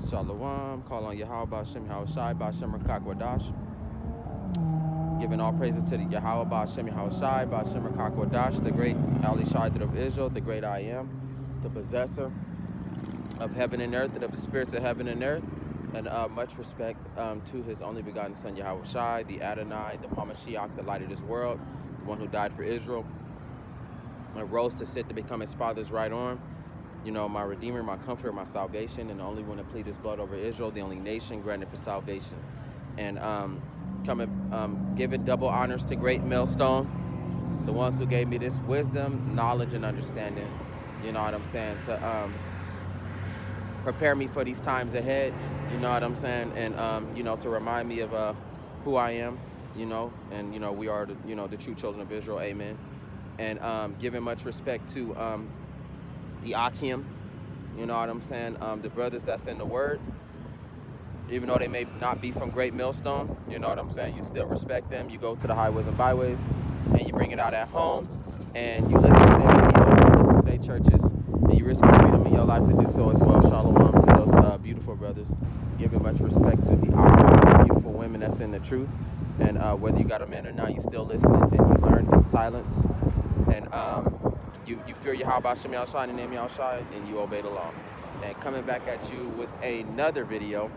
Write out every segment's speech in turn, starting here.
Shalom. Call on Yahweh Ba'Shem Yahushai Ba'Shem Rakak Wadash. Giving all praises to the Yahweh Ba'Shem Yahushai Ba'Shem Rakak Wadash, the great Ali Shaidah of Israel, the great I am, the possessor of heaven and earth and of the spirits of heaven and earth. And much respect to his only begotten son Yahushai, the Adonai, the Hamashiach, the light of this world, the one who died for Israel and rose to sit to become his father's right arm. You know, my Redeemer, my Comforter, my salvation, and the only one to plead his blood over Israel, the only nation granted for salvation. And giving double honors to great Millstone, the ones who gave me this wisdom, knowledge, and understanding, you know what I'm saying, to prepare me for these times ahead, you know what I'm saying, and, you know, to remind me of who I am, you know, and, you know, we are, the true children of Israel, amen. And giving much respect to the Akim, you know what I'm saying, the brothers that's in the word, even though they may not be from Great Millstone, you know what I'm saying, you still respect them. You go to the highways and byways and you bring it out at home and you listen to their videos, you listen to their churches, and you risk your freedom in your life to do so as well. Shalom to those beautiful brothers. Giving much respect to the Akim, beautiful women that's in the truth, and whether you got a man or not, you still listening, then you learn in silence, and you fear Yahweh Shem Yahushai in the name of Yahushai, and you obey the law. And coming back at you with another video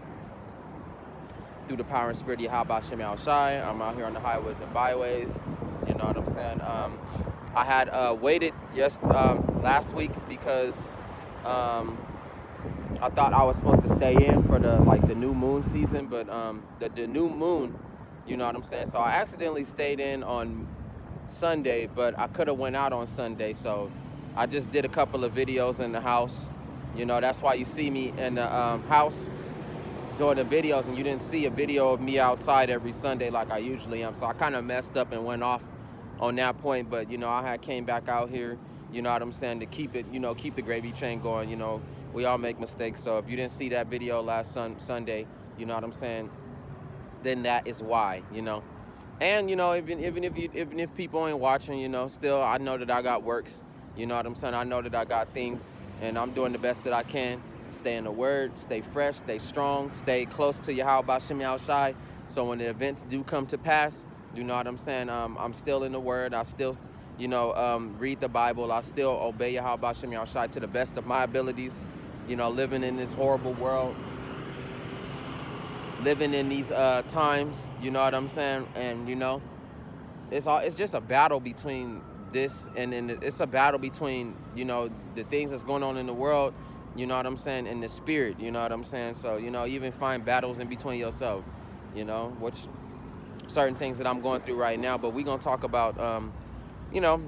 through the power and spirit of Yahweh Shem Yahushai. I'm out here on the highways and byways. You know what I'm saying? I had waited last week because I thought I was supposed to stay in for the new moon season, but the new moon, you know what I'm saying? So I accidentally stayed in on Sunday, but I could have went out on Sunday, so I just did a couple of videos in the house. You know, that's why you see me in the house doing the videos, and you didn't see a video of me outside every Sunday like I usually am. So I kind of messed up and went off on that point, but you know, I had came back out here, you know what I'm saying, to keep it, you know, keep the gravy train going. You know, we all make mistakes, so if you didn't see that video last Sunday, you know what I'm saying, then that is why, you know. And you know, even if people ain't watching, you know, still I know that I got works, you know what I'm saying. I know that I got things, and I'm doing the best that I can. Stay in the word, stay fresh, stay strong, stay close to Yahweh Shem Yahushai. So when the events do come to pass, you know what I'm saying, I'm still in the word. I still, you know, read the Bible. I still obey Yahweh Shem Yahushai to the best of my abilities. You know, living in this horrible world, living in these times, you know what I'm saying, and you know, it's just a battle between this and it's a battle between, you know, the things that's going on in the world, you know what I'm saying, and the spirit, you know what I'm saying. So, you know, even find battles in between yourself, you know, which certain things that I'm going through right now. But we're gonna talk about you know,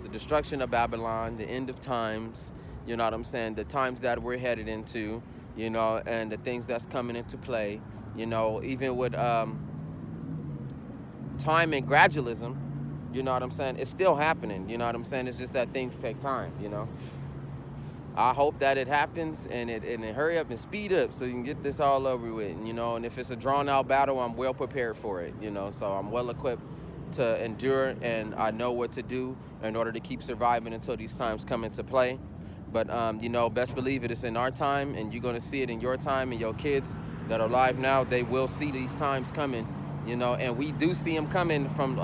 the destruction of Babylon, the end of times, you know what I'm saying, the times that we're headed into, you know, and the things that's coming into play, you know, even with time and gradualism, you know what I'm saying, it's still happening, you know what I'm saying. It's just that things take time, you know. I hope that it happens and it hurry up and speed up so you can get this all over with, you know. And if it's a drawn out battle, I'm well prepared for it, you know. So I'm well equipped to endure, and I know what to do in order to keep surviving until these times come into play. But you know, best believe it, it's in our time, and you're gonna see it in your time, and your kids that are alive now, they will see these times coming, you know. And we do see them coming from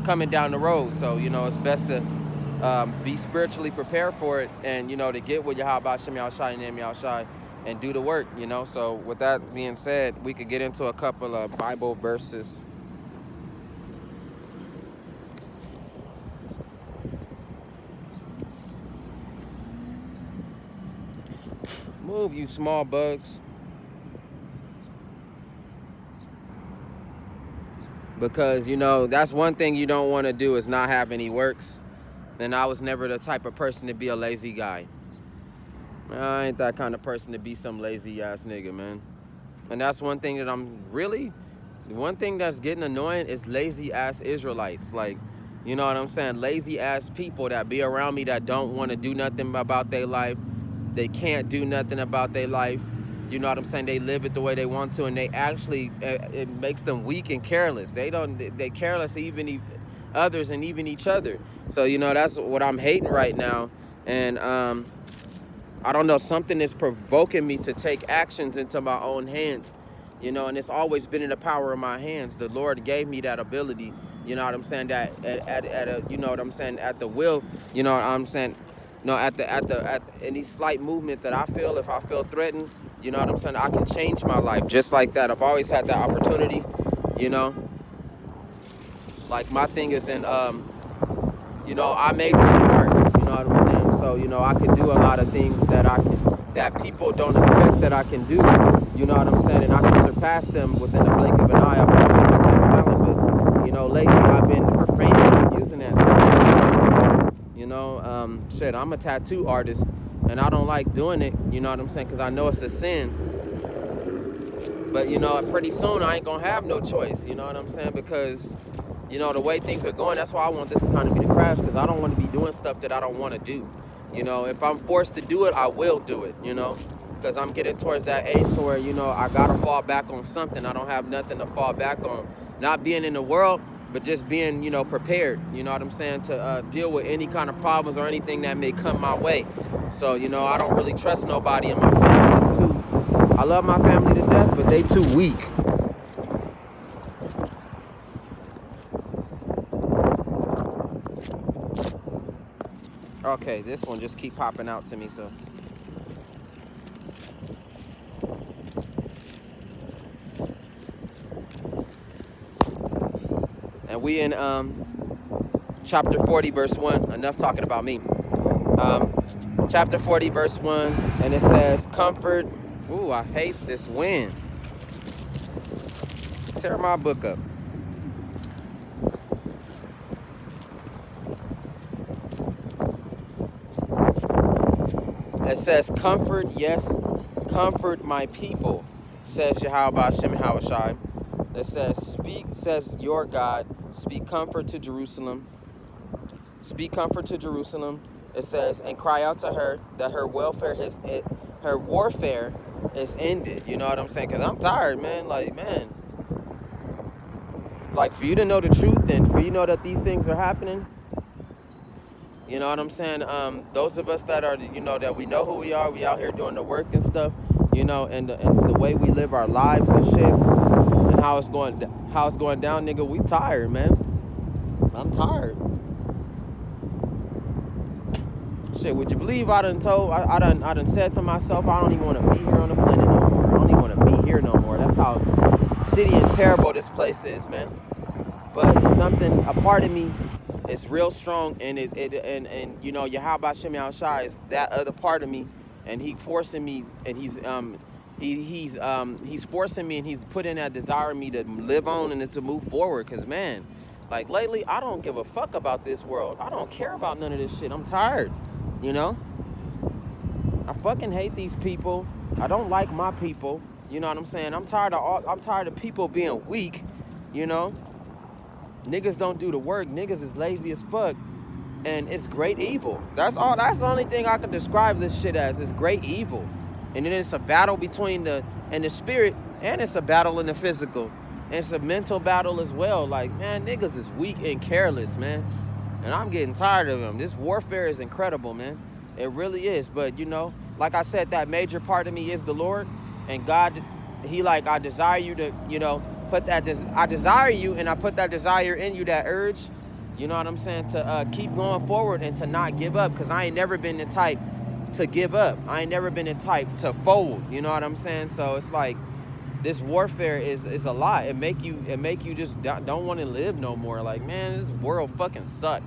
coming down the road. So you know, it's best to be spiritually prepared for it, and you know, to get with Yahweh Shem Yahushai and Yahushai and do the work, you know. So with that being said, we could get into a couple of Bible verses. Move, you small bugs. Because, you know, that's one thing you don't want to do, is not have any works. And I was never the type of person to be a lazy guy. I ain't that kind of person to be some lazy ass nigga, man. And that's one thing that one thing that's getting annoying is lazy ass Israelites. Like, you know what I'm saying? Lazy ass people that be around me that don't want to do nothing about their life. They can't do nothing about their life. You know what I'm saying? They live it the way they want to, and they actually, it makes them weak and careless. They careless even others and even each other. So, you know, that's what I'm hating right now. And I don't know, something is provoking me to take actions into my own hands, you know, and it's always been in the power of my hands. The Lord gave me that ability, you know what I'm saying, that at a, you know what I'm saying, at the will, you know what I'm saying, no, at any slight movement that I feel, if I feel threatened, you know what I'm saying, I can change my life just like that. I've always had that opportunity, you know. Like my thing is in, you know, I majored in art, you know what I'm saying? So, you know, I can do a lot of things that people don't expect that I can do, you know what I'm saying? And I can surpass them within the blink of an eye. I've always had that talent, but, you know, lately I've been refraining from using that talent. You know, shit, I'm a tattoo artist, and I don't like doing it, you know what I'm saying? Because I know it's a sin. But, you know, pretty soon I ain't going to have no choice, you know what I'm saying? Because, you know, the way things are going, that's why I want this economy to crash, because I don't want to be doing stuff that I don't want to do. You know, if I'm forced to do it, I will do it, you know, because I'm getting towards that age where, you know, I got to fall back on something. I don't have nothing to fall back on. Not being in the world, but just being, you know, prepared, you know what I'm saying, to deal with any kind of problems or anything that may come my way. So, you know, I don't really trust nobody, and my family is too. I love my family to death, but they too weak. Okay, this one just keep popping out to me, so. And we in chapter 40, verse 1. Enough talking about me. Chapter 40, verse 1, and it says, comfort. Ooh, I hate this wind. Tear my book up. It says, comfort, yes, comfort my people, says Yahweh Hashem Yahushai. It says, speak, says your God, speak comfort to Jerusalem. Speak comfort to Jerusalem. It says, and cry out to her that her warfare is ended. You know what I'm saying? Because I'm tired, man. Like, man. Like, for you to know the truth and for you to know that these things are happening, you know what I'm saying? Those of us that are, you know, that we know who we are, we out here doing the work and stuff, you know, and the way we live our lives and shit, and how it's going down, nigga, we tired, man. I'm tired. Shit, would you believe I done said to myself, I don't even want to be here on the planet no more. I don't even want to be here no more. That's how shitty and terrible this place is, man. But a part of me is real strong, and and you know, Yahweh Hashem Yahushai is that other part of me, and he forcing me, and he's forcing me, and he's putting that desire in me to live on and to move forward. Cause man, like lately, I don't give a fuck about this world. I don't care about none of this shit. I'm tired. You know, I fucking hate these people. I don't like my people. You know what I'm saying? I'm tired of people being weak. You know, niggas don't do the work. Niggas is lazy as fuck, and it's great evil. That's all. That's the only thing I can describe this shit as. It's great evil, and then it's a battle between the spirit, and it's a battle in the physical, and it's a mental battle as well. Like, man, niggas is weak and careless, man. And I'm getting tired of them. This warfare is incredible, man. It really is. But, you know, like I said, that major part of me is the Lord. And God, he like, I desire you to, you know, I desire you, and I put that desire in you, that urge, you know what I'm saying, to keep going forward and to not give up. Because I ain't never been the type to give up. I ain't never been the type to fold. You know what I'm saying? So it's like, this warfare is a lot. It make you just don't want to live no more. Like, man, this world fucking suck.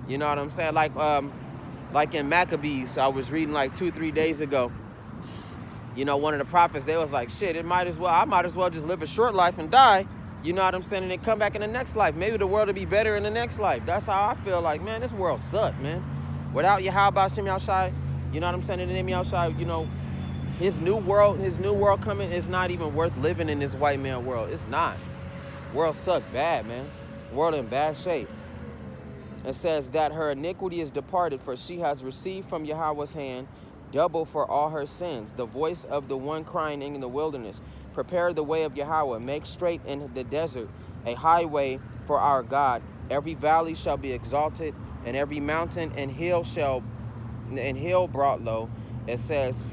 You know what I'm saying? Like in Maccabees, I was reading like 2-3 days ago. You know, one of the prophets, they was like, shit, I might as well just live a short life and die. You know what I'm saying? And then come back in the next life. Maybe the world will be better in the next life. That's how I feel. Like, man, this world suck, man. Without Yahweh Hashem Yahushai, you know what I'm saying? In the name of Yahushai, you know, his new world coming is not even worth living in this white man world. It's not. World suck bad, man. World in bad shape. It says that her iniquity is departed, for she has received from Yahweh's hand double for all her sins. The voice of the one crying in the wilderness, prepare the way of Yahweh, make straight in the desert a highway for our God. Every valley shall be exalted, and every mountain and hill brought low, It says,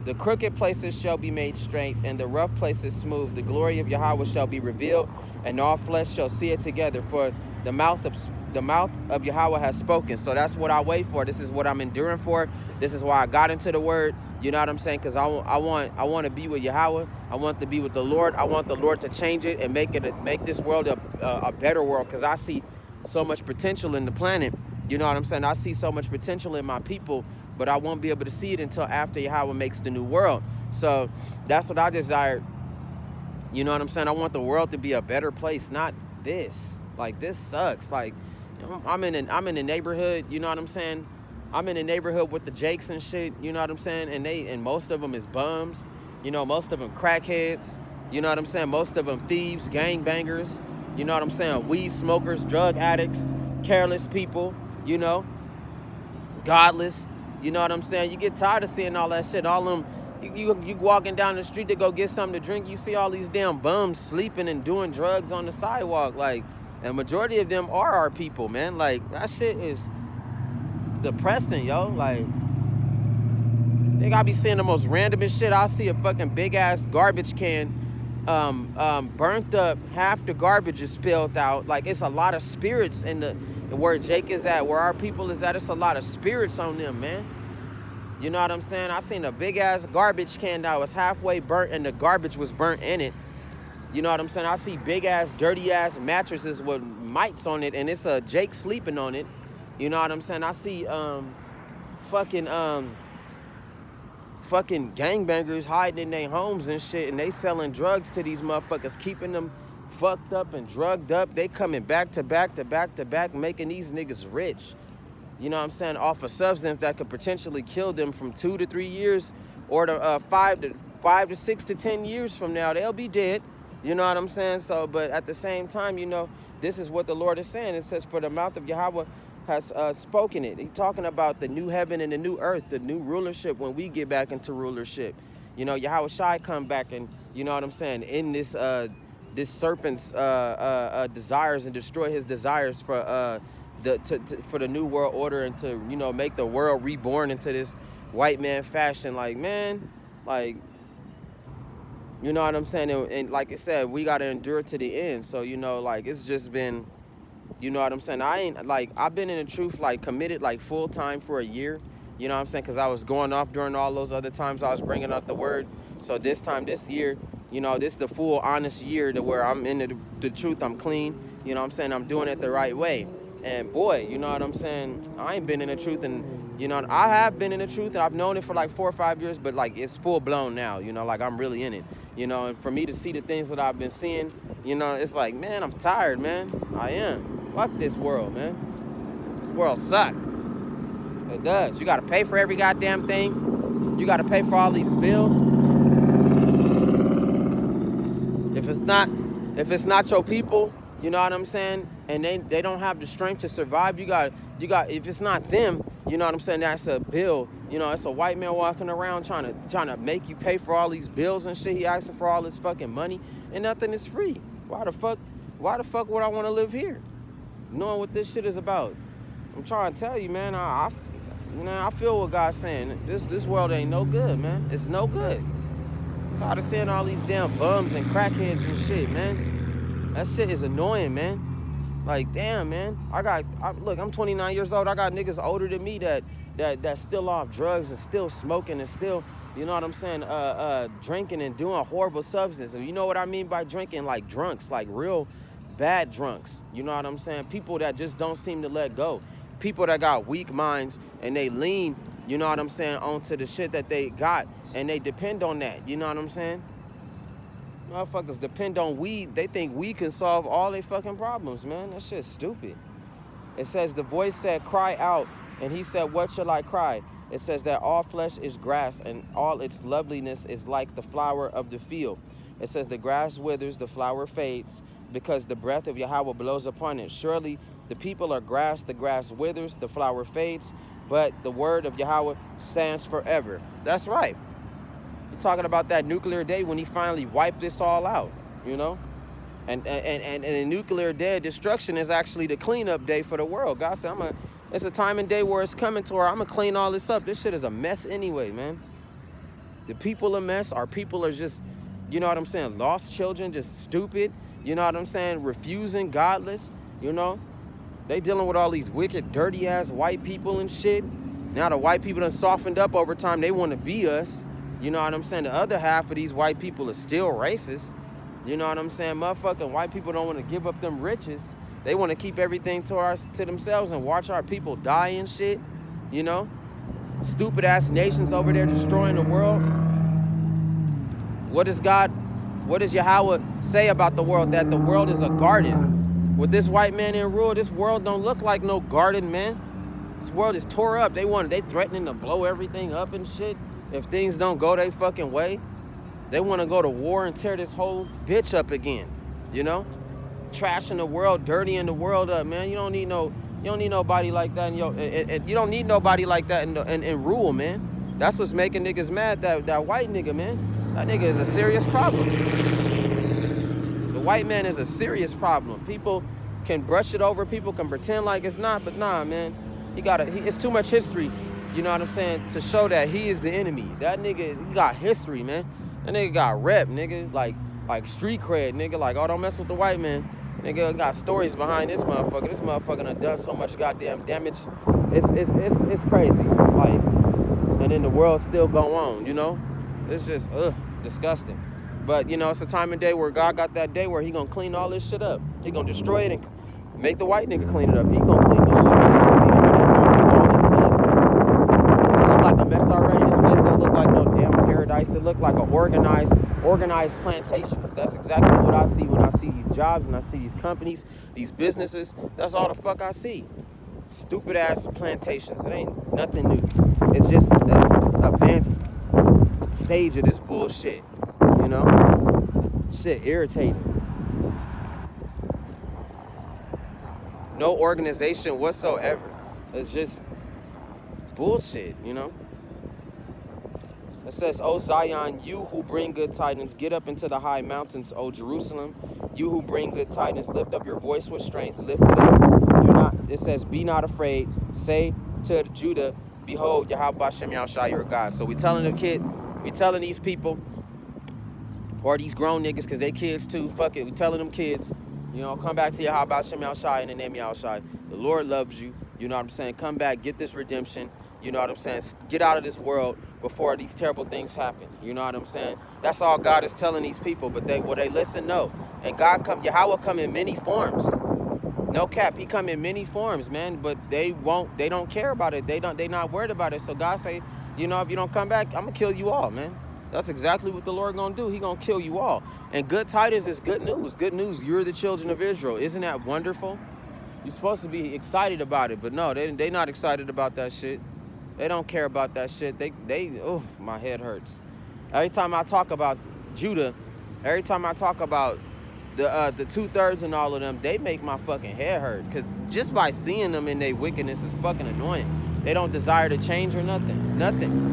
the crooked places shall be made straight, and the rough places smooth. The glory of Yahweh shall be revealed, and all flesh shall see it together. For the mouth of Yahweh has spoken. So that's what I wait for. This is what I'm enduring for. This is why I got into the word. You know what I'm saying? Because I want to be with Yahweh. I want to be with the Lord. I want the Lord to change it and make this world a better world. Because I see so much potential in the planet. You know what I'm saying? I see so much potential in my people, but I won't be able to see it until after Yahweh makes the new world. So that's what I desire. You know what I'm saying? I want the world to be a better place, not this. Like, this sucks. Like, I'm in a neighborhood, you know what I'm saying? I'm in a neighborhood with the Jakes and shit, you know what I'm saying? And most of them is bums, you know, most of them crackheads, you know what I'm saying? Most of them thieves, gangbangers, you know what I'm saying? Weed smokers, drug addicts, careless people, you know, godless, you know what I'm saying? You get tired of seeing all that shit. All them, you walking down the street to go get something to drink, you see all these damn bums sleeping and doing drugs on the sidewalk. Like, and majority of them are our people, man. Like, that shit is depressing, yo. Like, they gotta be seeing the most randomest shit. I'll see a fucking big ass garbage can burnt up, half the garbage is spilled out. Like, it's a lot of spirits in the where Jake is at, where our people is at. It's a lot of spirits on them, man. You know what I'm saying? I seen a big ass garbage can that was halfway burnt and the garbage was burnt in it. You know what I'm saying? I see big ass, dirty ass mattresses with mites on it, and it's a Jake sleeping on it. You know what I'm saying? I see fucking gangbangers hiding in their homes and shit, and they selling drugs to these motherfuckers, keeping them fucked up and drugged up. They coming back to back, making these niggas rich. You know what I'm saying? Off a substance that could potentially kill them from 2 to 3 years, or to 5 to 6 to 10 years from now, they'll be dead. You know what I'm saying? So, but at the same time, you know, this is what the Lord is saying. It says, for the mouth of Yahweh has spoken it. He's talking about the new heaven and the new earth, the new rulership when we get back into rulership. You know, Yahweh Shai come back and, you know what I'm saying, in this this serpent's desires, and destroy his desires for for the new world order, and to, you know, make the world reborn into this white man fashion. Like, man, like, you know what I'm saying? And like I said, we got to endure to the end. So, you know, like, it's just been, you know what I'm saying? I've been in the truth, like, committed, like, full time for a year. You know what I'm saying? Because I was going off during all those other times I was bringing up the word. So this time, this year, you know, this is the full honest year to where I'm in the truth. I'm clean. You know what I'm saying? I'm doing it the right way. And boy, you know what I'm saying? I ain't been in the truth, and, you know, I have been in the truth, and I've known it for like 4 or 5 years, but like, it's full blown now, you know, like, I'm really in it, you know. And for me to see the things that I've been seeing, you know, it's like, man, I'm tired, man. I am. Fuck this world, man. This world sucks. It does. You got to pay for every goddamn thing. You got to pay for all these bills. If it's not your people, you know what I'm saying, and they don't have the strength to survive, you got if it's not them, you know what I'm saying, that's a bill. You know, it's a white man walking around trying to make you pay for all these bills and shit. He asking for all this fucking money, and nothing is free. Why the fuck would I want to live here, knowing what this shit is about? I'm trying to tell you, man. I feel what God's saying. This world ain't no good, man. It's no good. I'm tired of seeing all these damn bums and crackheads and shit, man. That shit is annoying, man. Like, damn, man. Look, I'm 29 years old. I got niggas older than me that's still off drugs and still smoking and still, you know what I'm saying, drinking and doing horrible substances. And you know what I mean by drinking? Like drunks, like real bad drunks. You know what I'm saying? People that just don't seem to let go. People that got weak minds and they lean, you know what I'm saying, onto the shit that they got, and they depend on that. You know what I'm saying? Motherfuckers depend on weed. They think weed can solve all their fucking problems, man. That shit's stupid. It says, the voice said, cry out. And he said, what shall I cry? It says that all flesh is grass, and all its loveliness is like the flower of the field. It says the grass withers, the flower fades, because the breath of Yahweh blows upon it. Surely the people are grass, the grass withers, the flower fades, but the word of Yahweh stands forever. That's right. You're talking about that nuclear day when he finally wiped this all out, you know? And a nuclear day destruction is actually the cleanup day for the world. God said, It's a time and day where it's coming to where I'm going to clean all this up. This shit is a mess anyway, man. The people a mess. Our people are just, you know what I'm saying, lost children, just stupid. You know what I'm saying, refusing, godless, you know. They dealing with all these wicked, dirty-ass white people and shit. Now the white people done softened up over time. They want to be us. You know what I'm saying? The other half of these white people are still racist. You know what I'm saying? Motherfucking white people don't want to give up them riches. They want to keep everything to themselves and watch our people die and shit. You know? Stupid-ass nations over there destroying the world. What does Yahweh say about the world? That the world is a garden. With this white man in rule, this world don't look like no garden, man. This world is tore up. They threatening to blow everything up and shit. If things don't go their fucking way, they want to go to war and tear this whole bitch up again. You know, trashing the world, dirtying the world up, man. You don't need nobody like that. And you don't need nobody like that in rule, man. That's what's making niggas mad. That white nigga, man. That nigga is a serious problem. The white man is a serious problem. People can brush it over. People can pretend like it's not, but nah, man. It's too much history. You know what I'm saying? To show that he is the enemy. That nigga, he got history, man. That nigga got rep, nigga. Like street cred, nigga. Like, oh, don't mess with the white man. Nigga got stories behind this motherfucker. This motherfucker done done so much goddamn damage. It's crazy. Like, and then the world still go on, you know? It's just, disgusting. But, you know, it's a time and day where God got that day where he gonna clean all this shit up. He gonna destroy it and make the white nigga clean it up. He gonna clean this shit up. Mess already. This place don't look like no damn paradise. It look like an organized plantations. That's exactly what I see when I see these jobs, when I see these companies, these businesses. That's all the fuck I see. Stupid ass plantations. It ain't nothing new. It's just the advanced stage of this bullshit. You know? Shit irritating. No organization whatsoever. It's just bullshit, you know? It says, O Zion, you who bring good tidings, get up into the high mountains, O Jerusalem. You who bring good tidings, lift up your voice with strength. Lift it up. It says, be not afraid. Say to Judah, behold, Yahweh Bashem Yahushua your God. So we telling these people, or these grown niggas, because they kids too, fuck it, we telling them kids, you know, come back to Yahweh Bashem Yahushua in the name of Yahushua. The Lord loves you. You know what I'm saying? Come back, get this redemption. You know what I'm saying? Get out of this world before these terrible things happen. You know what I'm saying? That's all God is telling these people. But they listen? No. And Yahweh come in many forms. No cap, he come in many forms, man. But they don't care about it. They not worried about it. So God say, you know, if you don't come back, I'm gonna kill you all, man. That's exactly what the Lord gonna do. He gonna kill you all. And good tidings is good news. Good news. You're the children of Israel. Isn't that wonderful? You're supposed to be excited about it, but no, they not excited about that shit. They don't care about that shit. My head hurts. Every time I talk about Judah, every time I talk about the 2/3 and all of them, they make my fucking head hurt. Cause just by seeing them in their wickedness is fucking annoying. They don't desire to change or nothing. Nothing.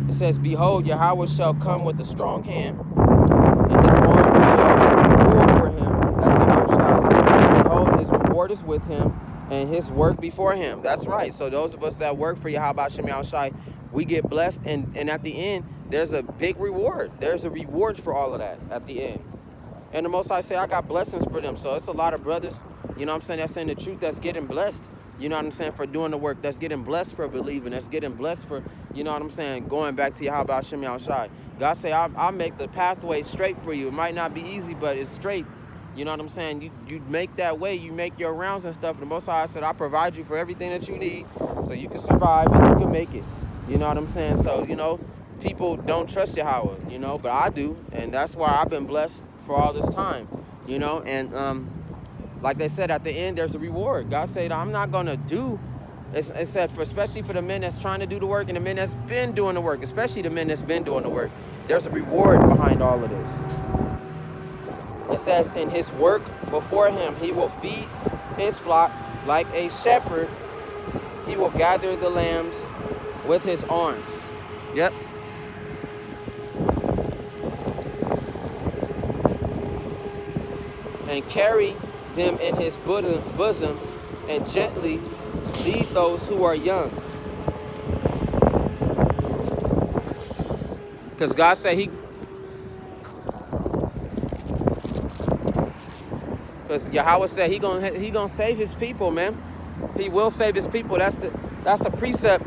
It says, behold, Yahweh shall come with a strong hand, and his arm shall rule for him. That's Yahweh. Behold, his reward is with him, and his work before him. That's right. So those of us that work for Yahweh Shem Yahushai, we get blessed, and at the end, there's a big reward. There's a reward for all of that at the end. And the Most High say, I got blessings for them. So it's a lot of brothers, you know what I'm saying, that's saying the truth, that's getting blessed. You know what I'm saying, for doing the work, that's getting blessed for believing, that's getting blessed for, you know what I'm saying, going back to Yahweh Shem Yahushai. God say, I'll make the pathway straight for you. It might not be easy, but it's straight. You know what I'm saying? You make that way, you make your rounds and stuff. The Most High said, I provide you for everything that you need so you can survive and you can make it. You know what I'm saying? So, you know, people don't trust Yahweh, you know, but I do. And that's why I've been blessed for all this time, you know. And like they said, at the end, there's a reward. God said, I'm not going to do, it said, especially for the men that's trying to do the work and the men that's been doing the work, especially the men that's been doing the work. There's a reward behind all of this. It says, in his work before him, he will feed his flock like a shepherd. He will gather the lambs with his arms. Yep. and carry them in his bosom, and gently lead those who are young. Because God said because Yahweh said he gonna save his people, man. He will save his people. That's the precept,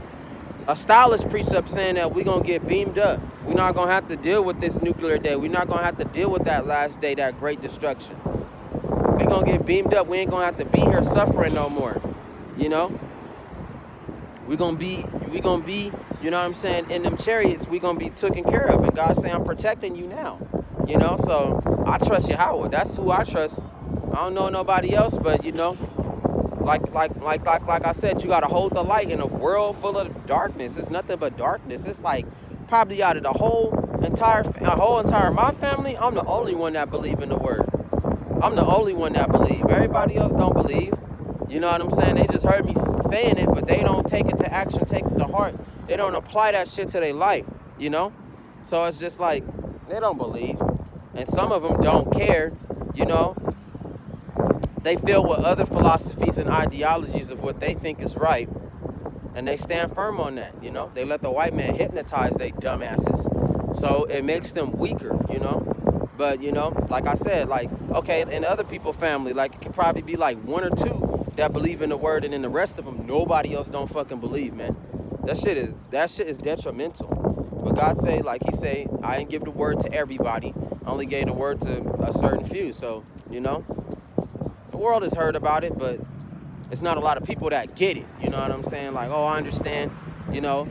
a stylish precept saying that we're gonna get beamed up. We're not gonna have to deal with this nuclear day. We're not gonna have to deal with that last day, that great destruction. We're gonna get beamed up. We ain't gonna have to be here suffering no more. You know? We're gonna be, you know what I'm saying, in them chariots, we're gonna be taken care of. And God saying, I'm protecting you now. You know, so I trust Yahweh. That's who I trust. I don't know nobody else, but you know, like I said, you gotta hold the light in a world full of darkness. It's nothing but darkness. It's like probably out of the whole entire my family, I'm the only one that believe in the word. I'm the only one that believe. Everybody else don't believe. You know what I'm saying? They just heard me saying it, but they don't take it to action, take it to heart. They don't apply that shit to their life, you know? So it's just like, they don't believe. And some of them don't care, you know? They filled with other philosophies and ideologies of what they think is right. And they stand firm on that, you know? They let the white man hypnotize they dumbasses. So it makes them weaker, you know? But, you know, like I said, like, okay, in other people's family, like, it could probably be like one or two that believe in the word, and then the rest of them, nobody else don't fucking believe, man. That shit is detrimental. But God say, like he say, I didn't give the word to everybody. I only gave the word to a certain few. So, you know, the world has heard about it, but it's not a lot of people that get it. You know what I'm saying? Like, oh, I understand, you know.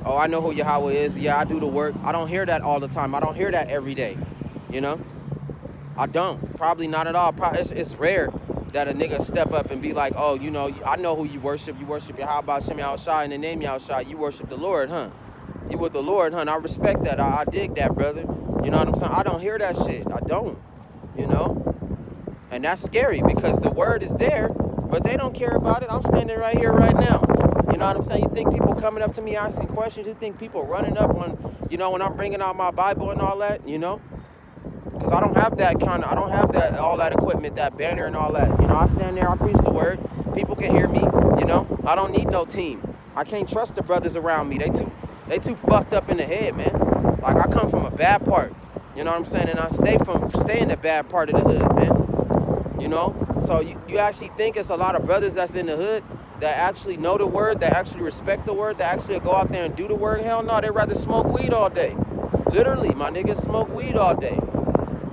Oh, I know who Yahweh is. Yeah, I do the work. I don't hear that all the time. I don't hear that every day. You know, I don't. Probably not at all. It's rare that a nigga step up and be like, oh, you know, I know who you worship. You worship Yahweh Shem Yahushua in the name Yahushua. You worship the Lord, huh? You with the Lord, huh? I respect that. I dig that, brother. You know what I'm saying? I don't hear that shit. I don't. You know? And that's scary because the word is there, but they don't care about it. I'm standing right here right now. You know what I'm saying? You think people coming up to me asking questions? You think people running up when, you know, when I'm bringing out my Bible and all that, you know? Because I don't have that all that equipment, that banner and all that. You know, I stand there, I preach the word. People can hear me, you know. I don't need no team. I can't trust the brothers around me. They too fucked up in the head, man. Like, I come from a bad part. You know what I'm saying? And I stay in the bad part of the hood, man. You know? So you actually think it's a lot of brothers that's in the hood that actually know the word, that actually respect the word, that actually go out there and do the word? Hell no, they'd rather smoke weed all day. Literally, my niggas smoke weed all day.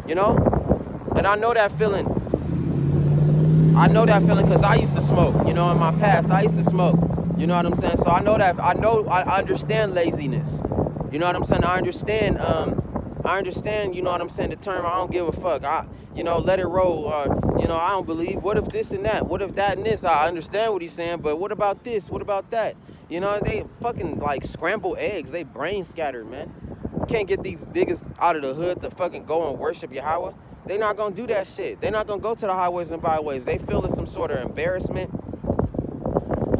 You know? And I know that feeling. I know that feeling because I used to smoke. You know, in my past, I used to smoke. You know what I'm saying? So I know that, I understand laziness. You know what I'm saying? I understand, you know what I'm saying, the term, I don't give a fuck. You know, let it roll. You know, I don't believe. What if this and that? What if that and this? I understand what he's saying, but what about this? What about that? You know, they fucking like scrambled eggs. They brain scattered, man. Can't get these niggas out of the hood to fucking go and worship Yahweh. They not gonna do that shit. They not gonna go to the highways and byways. They feel it's some sort of embarrassment.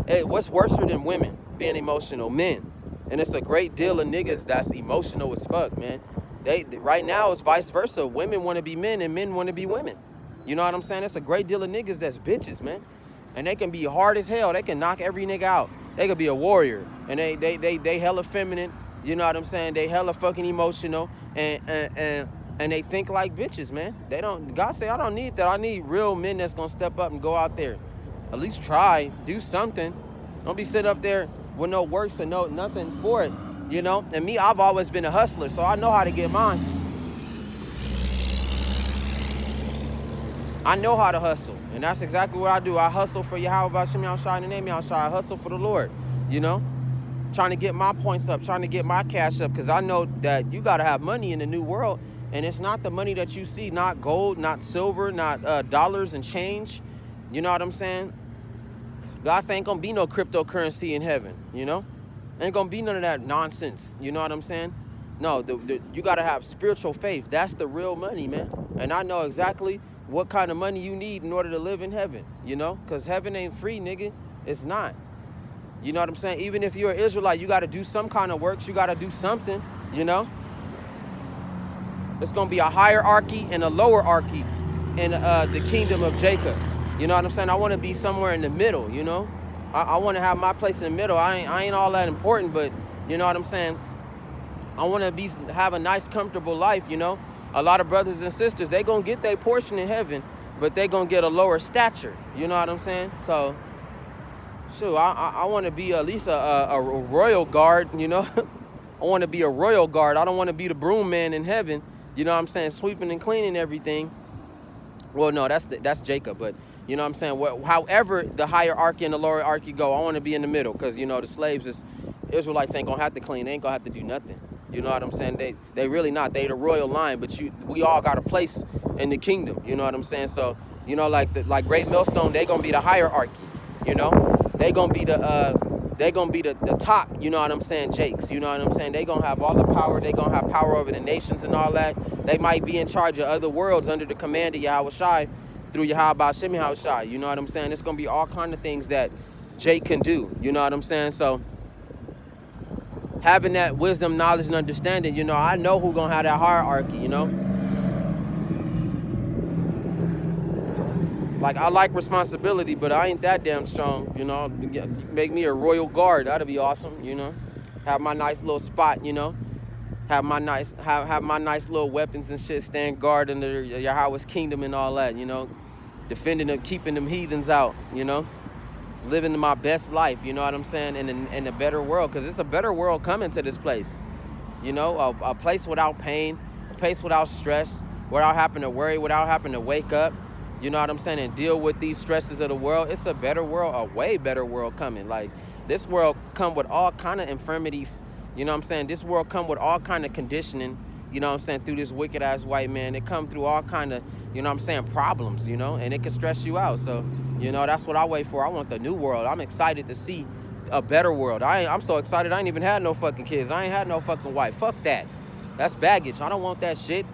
Hey, what's worse than women being emotional? Men. And it's a great deal of niggas that's emotional as fuck, man. Right now it's vice versa. Women want to be men and men want to be women. You know what I'm saying? It's a great deal of niggas that's bitches, man. And they can be hard as hell. They can knock every nigga out. They could be a warrior. And they hella feminine. You know what I'm saying? They hella fucking emotional, and they think like bitches, man. They don't. God say I don't need that. I need real men that's gonna step up and go out there, at least try, do something. Don't be sitting up there with no works and no nothing for it, you know. And me, I've always been a hustler, so I know how to get mine. I know how to hustle, and that's exactly what I do. I hustle for Yahweh Shem Yahushua in the name Yahushua. I hustle for the Lord, you know. Trying to get my points up, trying to get my cash up, because I know that you got to have money in the new world, and it's not the money that you see, not gold, not silver, not dollars and change. You know what I'm saying? God saying ain't gonna be no cryptocurrency in heaven, you know? Ain't gonna be none of that nonsense, you know what I'm saying? No, you got to have spiritual faith. That's the real money, man. And I know exactly what kind of money you need in order to live in heaven, you know? Because heaven ain't free, nigga. It's not. You know what I'm saying? Even if you're an Israelite, you got to do some kind of works. You got to do something, you know? It's going to be a hierarchy and a lowerarchy. in the kingdom of Jacob. You know what I'm saying? I want to be somewhere in the middle, you know? I want to have my place in the middle. I ain't all that important, but you know what I'm saying? I want to have a nice, comfortable life, you know? A lot of brothers and sisters, they going to get their portion in heaven, but they going to get a lower stature. You know what I'm saying? So, shoot, I want to be at least a royal guard, you know? I want to be a royal guard. I don't want to be the broom man in heaven, you know what I'm saying? Sweeping and cleaning everything. Well, no, that's Jacob, but you know what I'm saying? Well, however the hierarchy and the lower hierarchy go, I want to be in the middle because, you know, the slaves, Israelites ain't going to have to clean. They ain't going to have to do nothing. You know what I'm saying? They really not. They the royal line, but we all got a place in the kingdom. You know what I'm saying? So, you know, like Great Millstone, they going to be the hierarchy, you know? They going to be the top, you know what I'm saying, Jakes, you know what I'm saying? They going to have all the power. They going to have power over the nations and all that. They might be in charge of other worlds under the command of Yahweh Shai through Yahweh Shem Yahweh Shai. You know what I'm saying? It's going to be all kind of things that Jake can do. You know what I'm saying? So having that wisdom, knowledge, and understanding, you know, I know who's going to have that hierarchy, you know? Like, I like responsibility, but I ain't that damn strong, you know? Make me a royal guard. That'd be awesome, you know? Have my nice little spot, you know? Have my nice little weapons and shit, stand guard under Yahweh's kingdom and all that, you know? Defending them, keeping them heathens out, you know? Living my best life, you know what I'm saying? In a better world, because it's a better world coming to this place. You know, a place without pain, a place without stress, without having to worry, without having to wake up, you know what I'm saying, and deal with these stresses of the world. It's a better world, a way better world coming. Like, this world come with all kind of infirmities, you know what I'm saying? This world come with all kind of conditioning, you know what I'm saying, through this wicked-ass white man. It come through all kind of, you know what I'm saying, problems, you know, and it can stress you out. So, you know, that's what I wait for. I want the new world. I'm excited to see a better world. I'm so excited I ain't even had no fucking kids. I ain't had no fucking wife. Fuck that. That's baggage. I don't want that shit.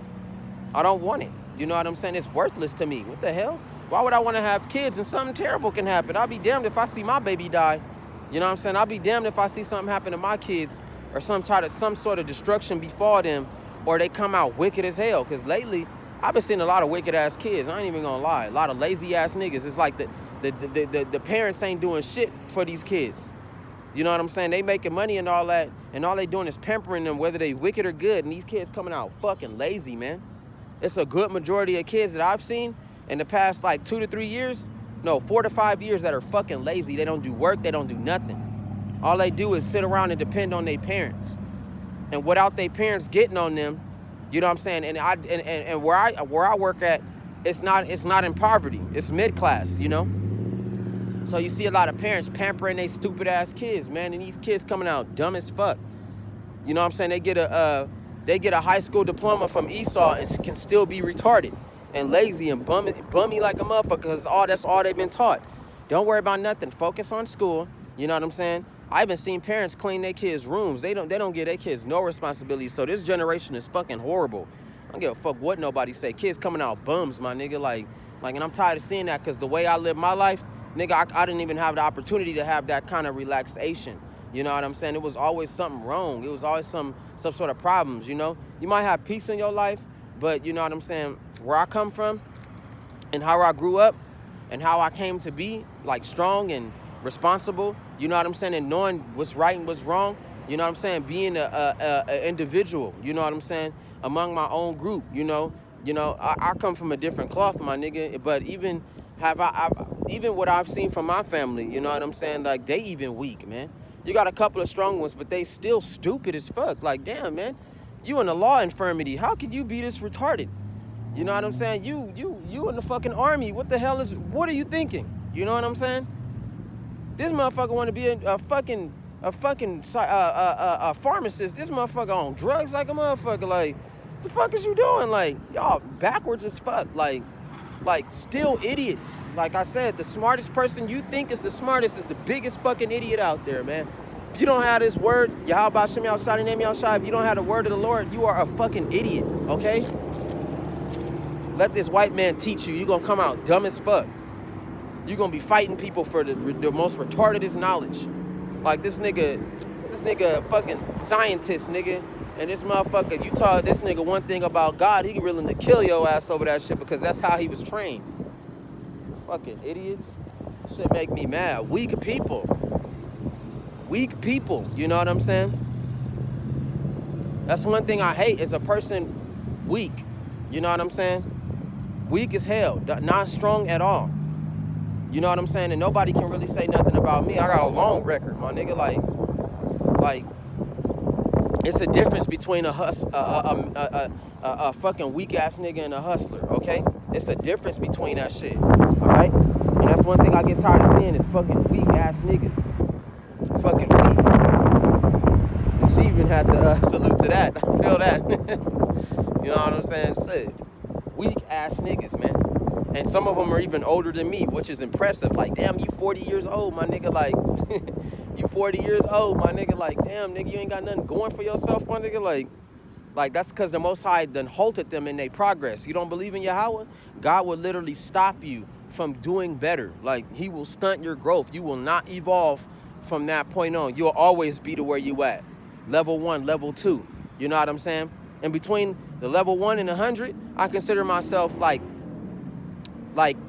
I don't want it. You know what I'm saying? It's worthless to me. What the hell? Why would I want to have kids and something terrible can happen? I'll be damned if I see my baby die. You know what I'm saying? I'll be damned if I see something happen to my kids or some sort of destruction befall them, or they come out wicked as hell. Because lately, I've been seeing a lot of wicked-ass kids. I ain't even gonna lie. A lot of lazy-ass niggas. It's like the parents ain't doing shit for these kids. You know what I'm saying? They making money and all that, and all they doing is pampering them, whether they wicked or good, and these kids coming out fucking lazy, man. It's a good majority of kids that I've seen in the past, like 2 to 3 years, no, 4 to 5 years, that are fucking lazy. They don't do work. They don't do nothing. All they do is sit around and depend on their parents. And without their parents getting on them, you know what I'm saying? And where I work at, it's not in poverty. It's mid-class, you know? So you see a lot of parents pampering their stupid ass kids, man, and these kids coming out dumb as fuck. You know what I'm saying? They get a high school diploma from Esau and can still be retarded and lazy and bummy like a motherfucker, because that's all they've been taught. Don't worry about nothing. Focus on school. You know what I'm saying? I even seen parents clean their kids' rooms. They don't give their kids no responsibility. So this generation is fucking horrible. I don't give a fuck what nobody say. Kids coming out bums, my nigga. Like, and I'm tired of seeing that, because the way I live my life, nigga, I didn't even have the opportunity to have that kind of relaxation. You know what I'm saying? It was always something wrong. It was always some sort of problems, you know? You might have peace in your life, but you know what I'm saying? Where I come from and how I grew up and how I came to be, like, strong and responsible, you know what I'm saying? And knowing what's right and what's wrong, you know what I'm saying? Being a individual, you know what I'm saying? Among my own group, you know? I come from a different cloth, my nigga, but even what I've seen from my family, you know what I'm saying? Like, they even weak, man. You got a couple of strong ones, but they still stupid as fuck. Like, damn, man, you in the law infirmity. How could you be this retarded? You know what I'm saying? You in the fucking army. What are you thinking? You know what I'm saying? This motherfucker want to be a pharmacist. This motherfucker on drugs like a motherfucker. Like, the fuck is you doing? Like, y'all backwards as fuck. Like still idiots. Like I said, the smartest person you think is the smartest is the biggest fucking idiot out there, man. If you don't have this word, Yahweh Shem Yahweh name Yahweh, if you don't have the word of the Lord, you are a fucking idiot, okay? Let this white man teach you. You're gonna come out dumb as fuck. You're gonna be fighting people for the most retardedest knowledge. Like this nigga fucking scientist, nigga. And this motherfucker, you taught this nigga one thing about God, he willing to kill your ass over that shit because that's how he was trained. Fucking idiots. Shit make me mad. Weak people. Weak people, you know what I'm saying? That's one thing I hate, is a person weak. You know what I'm saying? Weak as hell, not strong at all. You know what I'm saying? And nobody can really say nothing about me. I got a long record, my nigga. Like it's a difference between a fucking weak ass nigga and a hustler, okay? It's a difference between that shit, all right? And that's one thing I get tired of seeing is fucking weak ass niggas. Fucking weak. She even had to salute to that. I feel that. You know what I'm saying? Shit. Weak ass niggas, man. And some of them are even older than me, which is impressive. Like, damn, you 40 years old, my nigga. Like, you 40 years old, my nigga. Like, damn, nigga, you ain't got nothing going for yourself, my nigga. Like that's because the Most High done halted them in their progress. You don't believe in Yahweh? God will literally stop you from doing better. Like, he will stunt your growth. You will not evolve from that point on. You'll always be to where you at. Level 1, level 2. You know what I'm saying? And between the level 1 and 100, I consider myself like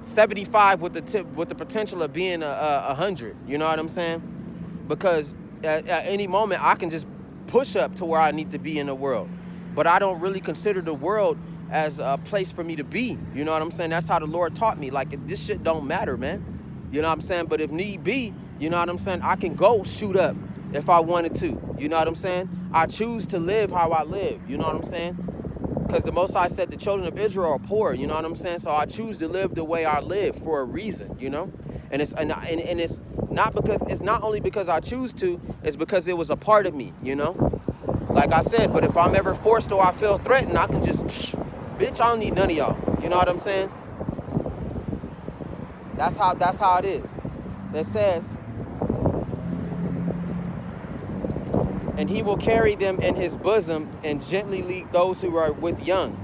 75 with the potential of being 100. You know what I'm saying? Because at any moment I can just push up to where I need to be in the world. But I don't really consider the world as a place for me to be. You know what I'm saying? That's how the Lord taught me. Like, this shit don't matter, man. You know what I'm saying? But if need be, you know what I'm saying, I can go shoot up if I wanted to. You know what I'm saying? I choose to live how I live. You know what I'm saying? Because the Most High said the children of Israel are poor. You know what I'm saying? So I choose to live the way I live for a reason, you know? And it's not only because I choose to, it's because it was a part of me, you know? Like I said, but if I'm ever forced or I feel threatened, I can just, bitch, I don't need none of y'all. You know what I'm saying? That's how it is. It says, and he will carry them in his bosom and gently lead those who are with young.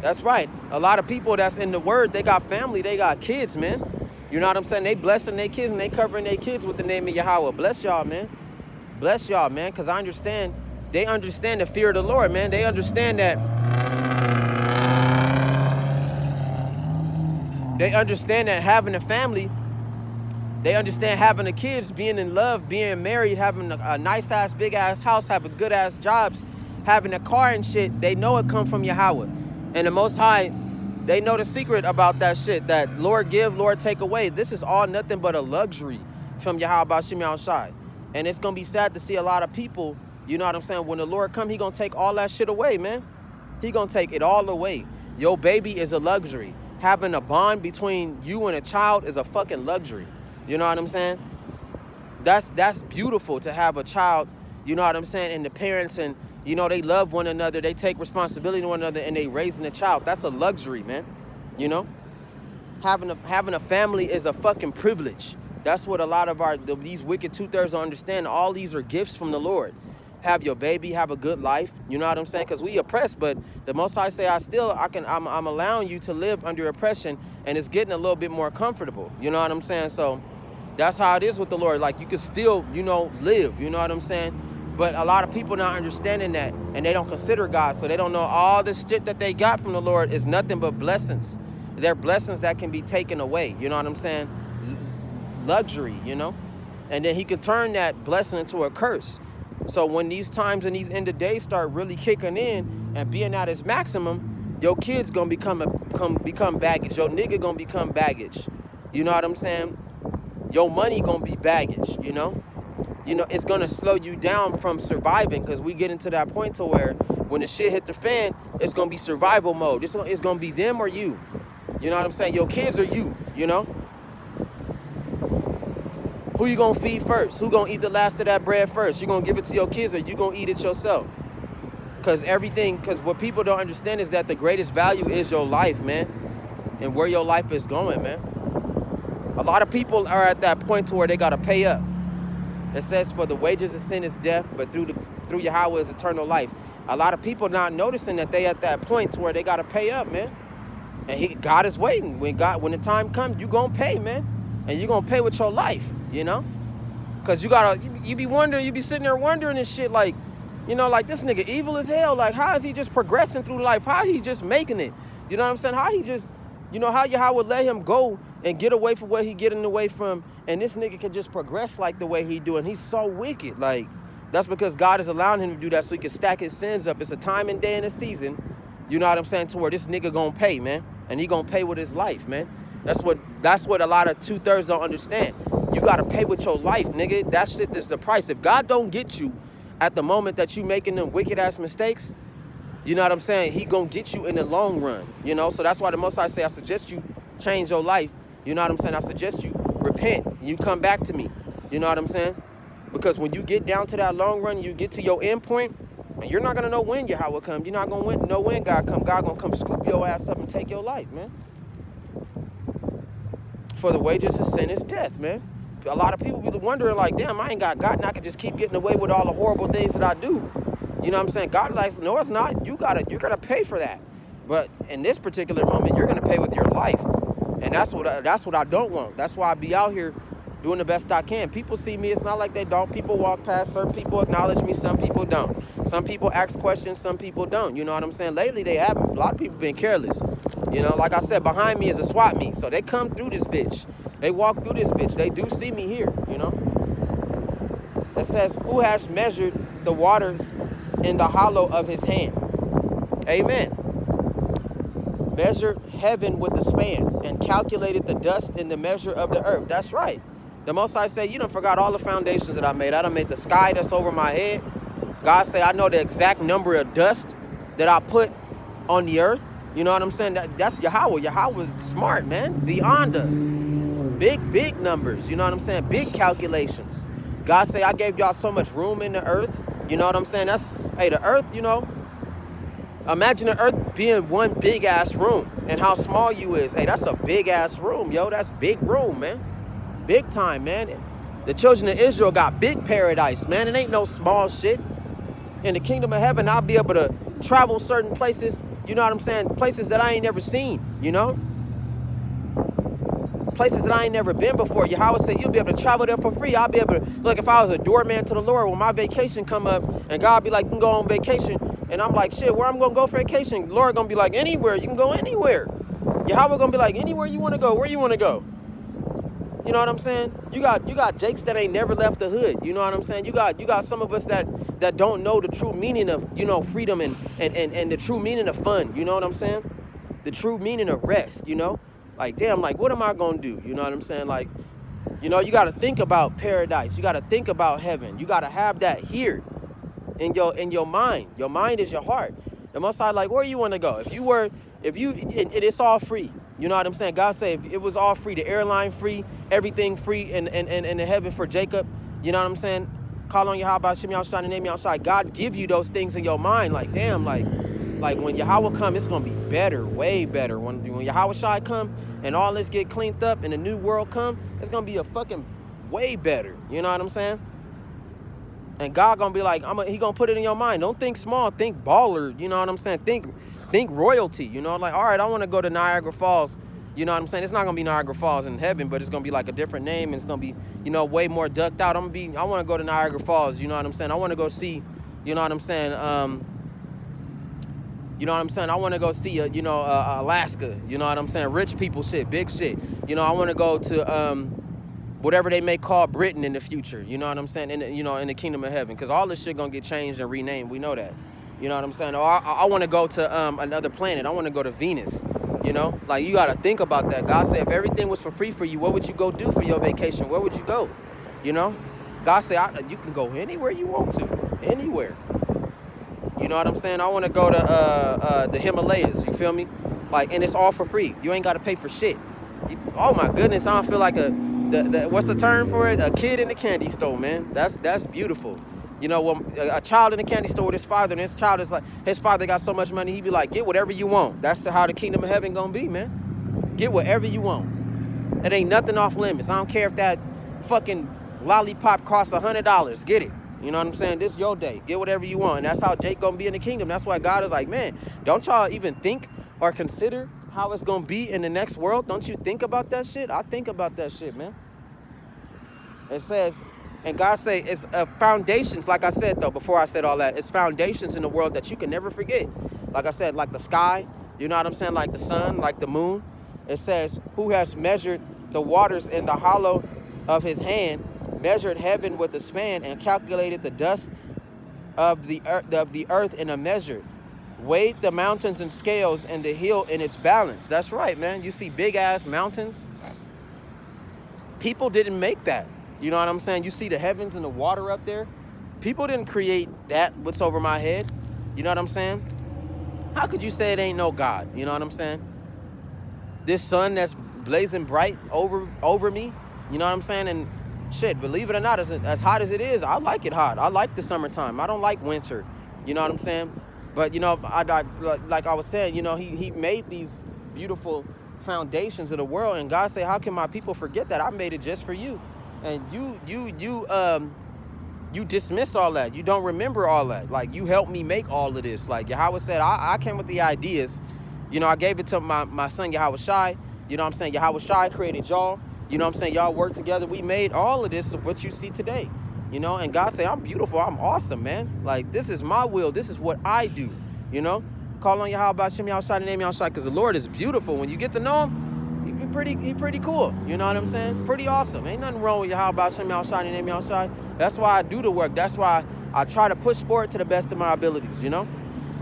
That's right. A lot of people that's in the word, they got family, they got kids, man. You know what I'm saying? They blessing their kids and they covering their kids with the name of Yahweh. Bless y'all, man. Bless y'all, man, because they understand the fear of the Lord, man. They understand that. They understand that having a family, they understand having the kids, being in love, being married, having a nice ass, big ass house, having good ass jobs, having a car and shit. They know it come from Yahweh. And the Most High, they know the secret about that shit, that Lord give, Lord take away. This is all nothing but a luxury from Yahweh Bashim Yahushai. And it's going to be sad to see a lot of people, you know what I'm saying, when the Lord come, he going to take all that shit away, man. He going to take it all away. Your baby is a luxury. Having a bond between you and a child is a fucking luxury. You know what I'm saying? That's beautiful to have a child, you know what I'm saying, and the parents, and, you know, they love one another, they take responsibility to one another, and they raising a child. That's a luxury, man. You know? Having a family is a fucking privilege. That's what a lot of these wicked two-thirds don't understand. All these are gifts from the Lord. Have your baby, have a good life. You know what I'm saying? Because we oppressed, but the Most High say, I'm allowing you to live under oppression, and it's getting a little bit more comfortable. You know what I'm saying? So that's how it is with the Lord. Like, you can still, you know, live. You know what I'm saying? But a lot of people not understanding that, and they don't consider God, so they don't know all this shit that they got from the Lord is nothing but blessings. They're blessings that can be taken away. You know what I'm saying? Luxury, you know? And then he can turn that blessing into a curse. So when these times and these end of days start really kicking in and being at its maximum, your kid's gonna become baggage. Your nigga gonna become baggage. You know what I'm saying? Your money gonna be baggage, you know? You know, it's gonna slow you down from surviving, because we get into that point to where when the shit hit the fan, it's gonna be survival mode. It's gonna be them or you. You know what I'm saying? Your kids or you, you know? Who you gonna feed first? Who gonna eat the last of that bread first? You gonna give it to your kids or you gonna eat it yourself? Because what people don't understand is that the greatest value is your life, man. And where your life is going, man. A lot of people are at that point to where they gotta pay up. It says, for the wages of sin is death, but through Yahweh is eternal life. A lot of people not noticing that they at that point to where they gotta pay up, man. And God is waiting. When the time comes, you gonna pay, man. And you gonna pay with your life, you know? Because you be wondering, you be sitting there wondering and shit like, You know, like, this nigga evil as hell. Like, how is he just progressing through life? How he just making it? You know what I'm saying? How he just, you know, how Yahweh would let him go and get away from what he getting away from, and this nigga can just progress like the way he doing. He's so wicked. Like, that's because God is allowing him to do that so he can stack his sins up. It's a time and day and a season, you know what I'm saying, to where this nigga gonna pay, man. And he gonna pay with his life, man. That's what a lot of 2/3 don't understand. You gotta pay with your life, nigga. That shit is the price. If God don't get you at the moment that you making them wicked ass mistakes, you know what I'm saying, he gonna get you in the long run, you know. So that's why the Most High say, I suggest you change your life. You know what I'm saying? I suggest you repent. You come back to me. You know what I'm saying? Because when you get down to that long run, you get to your end point, and you're not gonna know when Yahweh come. You're not gonna know when God come. God gonna come scoop your ass up and take your life, man. For the wages of sin is death, man. A lot of people be wondering, like, damn, I ain't got God, and I can just keep getting away with all the horrible things that I do. You know what I'm saying? God likes, no, it's not. You're gonna pay for that. But in this particular moment, you're gonna pay with your life, and that's what I don't want. That's why I be out here doing the best I can. People see me. It's not like they don't. People walk past. Certain people acknowledge me. Some people don't. Some people ask questions. Some people don't. You know what I'm saying? Lately, they haven't. A lot of people been careless. You know, like I said, behind me is a SWAT meet, so they come through this bitch. They walk through this bitch. They do see me here, you know. It says, who has measured the waters in the hollow of his hand? Amen. Measured heaven with a span and calculated the dust in the measure of the earth. That's right. The Most High say, you done forgot all the foundations that I made. I done made the sky that's over my head. God say, I know the exact number of dust that I put on the earth. You know what I'm saying? That's Yahweh. Yahweh's smart, man. Beyond us. Big numbers. You know what I'm saying? Big calculations. God say, I gave y'all so much room in the earth. You know what I'm saying? Hey, the earth, you know, imagine the earth being one big ass room and how small you is. Hey, that's a big ass room, yo. That's big room, man. Big time, man. The children of Israel got big paradise, man. It ain't no small shit. In the kingdom of heaven, I'll be able to travel certain places, you know what I'm saying? Places that I ain't never seen, you know? Places that I ain't never been before. Yahweh said, you'll be able to travel there for free. I'll be able to, look, if I was a doorman to the Lord, when my vacation come up, and God be like, you can go on vacation, and I'm like, shit, where I'm going to go for vacation? Lord gonna be like, anywhere. You can go anywhere. Yahweh gonna be like, anywhere you want to go. Where you want to go? You know what I'm saying? You got Jakes that ain't never left the hood. You know what I'm saying? You got some of us that don't know the true meaning of, you know, freedom and the true meaning of fun. You know what I'm saying? The true meaning of rest, you know? Like, damn, like, what am I going to do? You know what I'm saying? Like, you know, you got to think about paradise. You got to think about heaven. You got to have that here in your mind. Your mind is your heart. The Most High, like, where you want to go? It's all free. You know what I'm saying? God said if it was all free, the airline free, everything free in the heaven for Jacob. You know what I'm saying? Call on Yahweh, Shem Yahweh, and name Yahweh. God give you those things in your mind. Like, damn, like when Yahweh come, it's gonna be better, way better. When Yahweh Shai come and all this get cleaned up and the new world come, it's gonna be a fucking way better. You know what I'm saying? And God gonna be like, he gonna put it in your mind. Don't think small, think baller. You know what I'm saying? Think royalty. You know, like, all right, I want to go to Niagara Falls. You know what I'm saying? It's not gonna be Niagara Falls in heaven, but it's gonna be like a different name, and it's gonna be, you know, way more ducked out. I want to go to Niagara Falls. You know what I'm saying? I want to go see. You know what I'm saying? You know what I'm saying? I want to go see, Alaska. You know what I'm saying? Rich people shit, big shit. You know, I want to go to whatever they may call Britain in the future. You know what I'm saying? In the kingdom of heaven, because all this shit gonna get changed and renamed. We know that. You know what I'm saying? Or I want to go to another planet. I want to go to Venus. You know, like, you got to think about that. God said, if everything was for free for you, what would you go do for your vacation? Where would you go? You know, God said, you can go anywhere you want to, anywhere. You know what I'm saying? I want to go to the Himalayas. You feel me? Like, and it's all for free. You ain't got to pay for shit. Oh my goodness, I don't feel like what's the term for it? A kid in the candy store, man. That's beautiful. You know, a child in the candy store with his father, and his child is like, his father got so much money, he be like, get whatever you want. That's how the kingdom of heaven gonna be, man. Get whatever you want. It ain't nothing off limits. I don't care if that fucking lollipop costs $100. Get it. You know what I'm saying? This your day. Get whatever you want. And that's how Jake gonna be in the kingdom. That's why God is like, man, don't y'all even think or consider how it's gonna be in the next world? Don't you think about that shit? I think about that shit, man. It says, And God say it's foundations, like I said, though, before I said all that, it's foundations in the world that you can never forget. Like I said, like the sky, you know what I'm saying? Like the sun, like the moon. It says, who has measured the waters in the hollow of his hand, measured heaven with a span, and calculated the dust of the earth in a measure, weighed the mountains in scales and the hill in its balance. That's right, man. You see big ass mountains. People didn't make that. You know what I'm saying? You see the heavens and the water up there. People didn't create that, what's over my head. You know what I'm saying? How could you say it ain't no God? You know what I'm saying? This sun that's blazing bright over me. You know what I'm saying? And shit, believe it or not, as hot as it is, I like it hot. I like the summertime. I don't like winter. You know what I'm saying? But, you know, like I was saying, you know, he made these beautiful foundations of the world. And God say, how can my people forget that? I made it just for you. And you dismiss all that. You don't remember all that. Like, you helped me make all of this. Like Yahweh said, I came with the ideas. You know, I gave it to my son Yahweh Shai. You know what I'm saying? Yahweh Shai created y'all. You know what I'm saying? Y'all worked together. We made all of this of what you see today. You know, and God say, I'm beautiful. I'm awesome, man. Like, this is my will. This is what I do. You know? Call on Yahweh Bashem Yahweh Shai, the name Yahweh Shai, because the Lord is beautiful. When you get to know him, he pretty cool. You know what I'm saying? Pretty awesome. Ain't nothing wrong with Yahweh Bashem Yahweh Shai, the name Yahweh Shai. That's why I do the work. That's why I try to push forward to the best of my abilities, you know?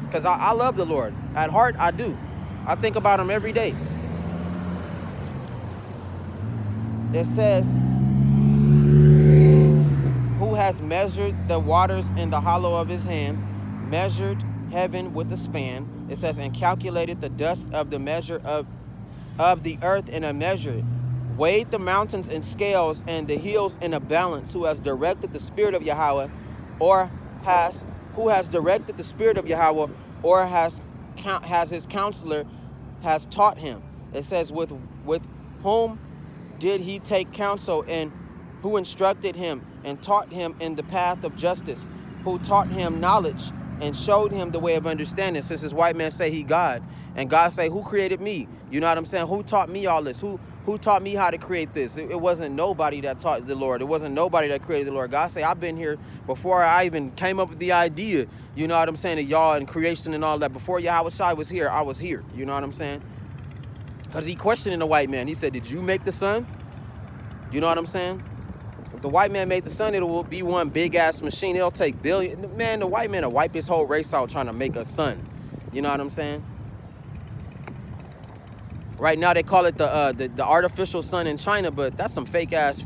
Because I love the Lord. At heart, I do. I think about him every day. It says, who has measured the waters in the hollow of his hand, measured heaven with a span. It says, and calculated the dust of the measure of the earth in a measure, weighed the mountains in scales and the hills in a balance, who has directed the spirit of Yahweh, who has directed the spirit of Yahweh, or has his counselor, has taught him. It says, with whom did he take counsel, and who instructed him and taught him in the path of justice, who taught him knowledge and showed him the way of understanding. Since this white man say he God, and God say, who created me? You know what I'm saying? Who taught me all this? Who taught me how to create this? It wasn't nobody that taught the Lord. It wasn't nobody that created the Lord. God say, I've been here before I even came up with the idea, you know what I'm saying, of y'all and creation and all that. Before Yahweh Shai was here, I was here. You know what I'm saying? Because he questioning the white man. He said, did you make the sun? You know what I'm saying? If the white man made the sun, it will be one big-ass machine. It'll take billions. Man, the white man will wipe his whole race out trying to make a sun. You know what I'm saying? Right now, they call it the artificial sun in China, but that's some fake-ass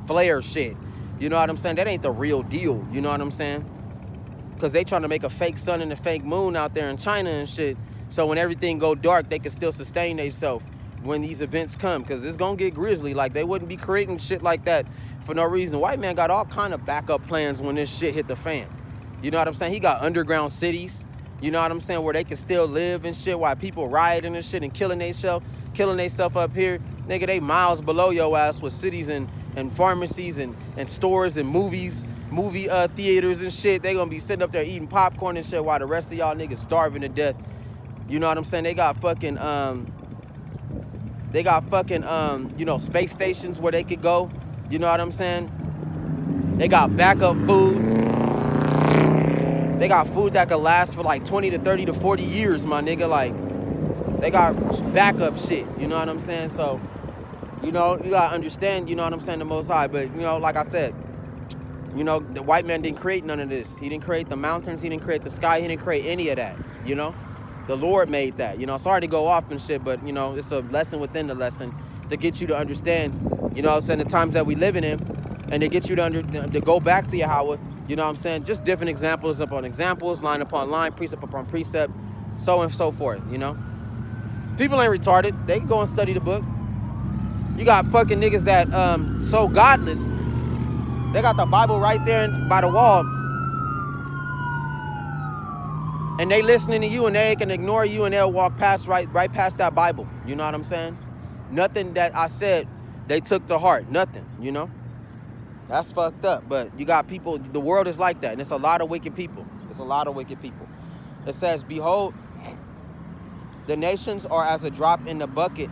flare shit. You know what I'm saying? That ain't the real deal. You know what I'm saying? Because they trying to make a fake sun and a fake moon out there in China and shit. So when everything go dark, they can still sustain themselves when these events come. Because it's going to get grisly. Like, they wouldn't be creating shit like that for no reason. White man got all kind of backup plans when this shit hit the fan. You know what I'm saying? He got underground cities. You know what I'm saying? Where they can still live and shit while people rioting and shit and killing themselves up here. Nigga, they miles below your ass with cities and pharmacies and stores and movie theaters and shit. They gonna be sitting up there eating popcorn and shit while the rest of y'all niggas starving to death. You know what I'm saying? They got fucking you know, space stations where they could go. You know what I'm saying? They got backup food. They got food that could last for like 20 to 30 to 40 years, my nigga. Like, they got backup shit. You know what I'm saying? So, you know, you gotta understand, you know what I'm saying, the Most High. But, you know, like I said, you know, the white man didn't create none of this. He didn't create the mountains. He didn't create the sky. He didn't create any of that, you know? The Lord made that, you know? Sorry to go off and shit, but, you know, it's a lesson within the lesson to get you to understand, you know what I'm saying, the times that we living in, and to get you to go back to Yahweh, you know what I'm saying? Just different examples upon examples, line upon line, precept upon precept, so on and so forth, you know? People ain't retarded. They can go and study the book. You got fucking niggas that so godless. They got the Bible right there by the wall, and they listening to you, and they can ignore you, and they'll walk past right past that Bible. You know what I'm saying? Nothing that I said they took to heart. Nothing. You know? That's fucked up. But you got people. The world is like that, and it's a lot of wicked people. It's a lot of wicked people. It says, "Behold, the nations are as a drop in the bucket,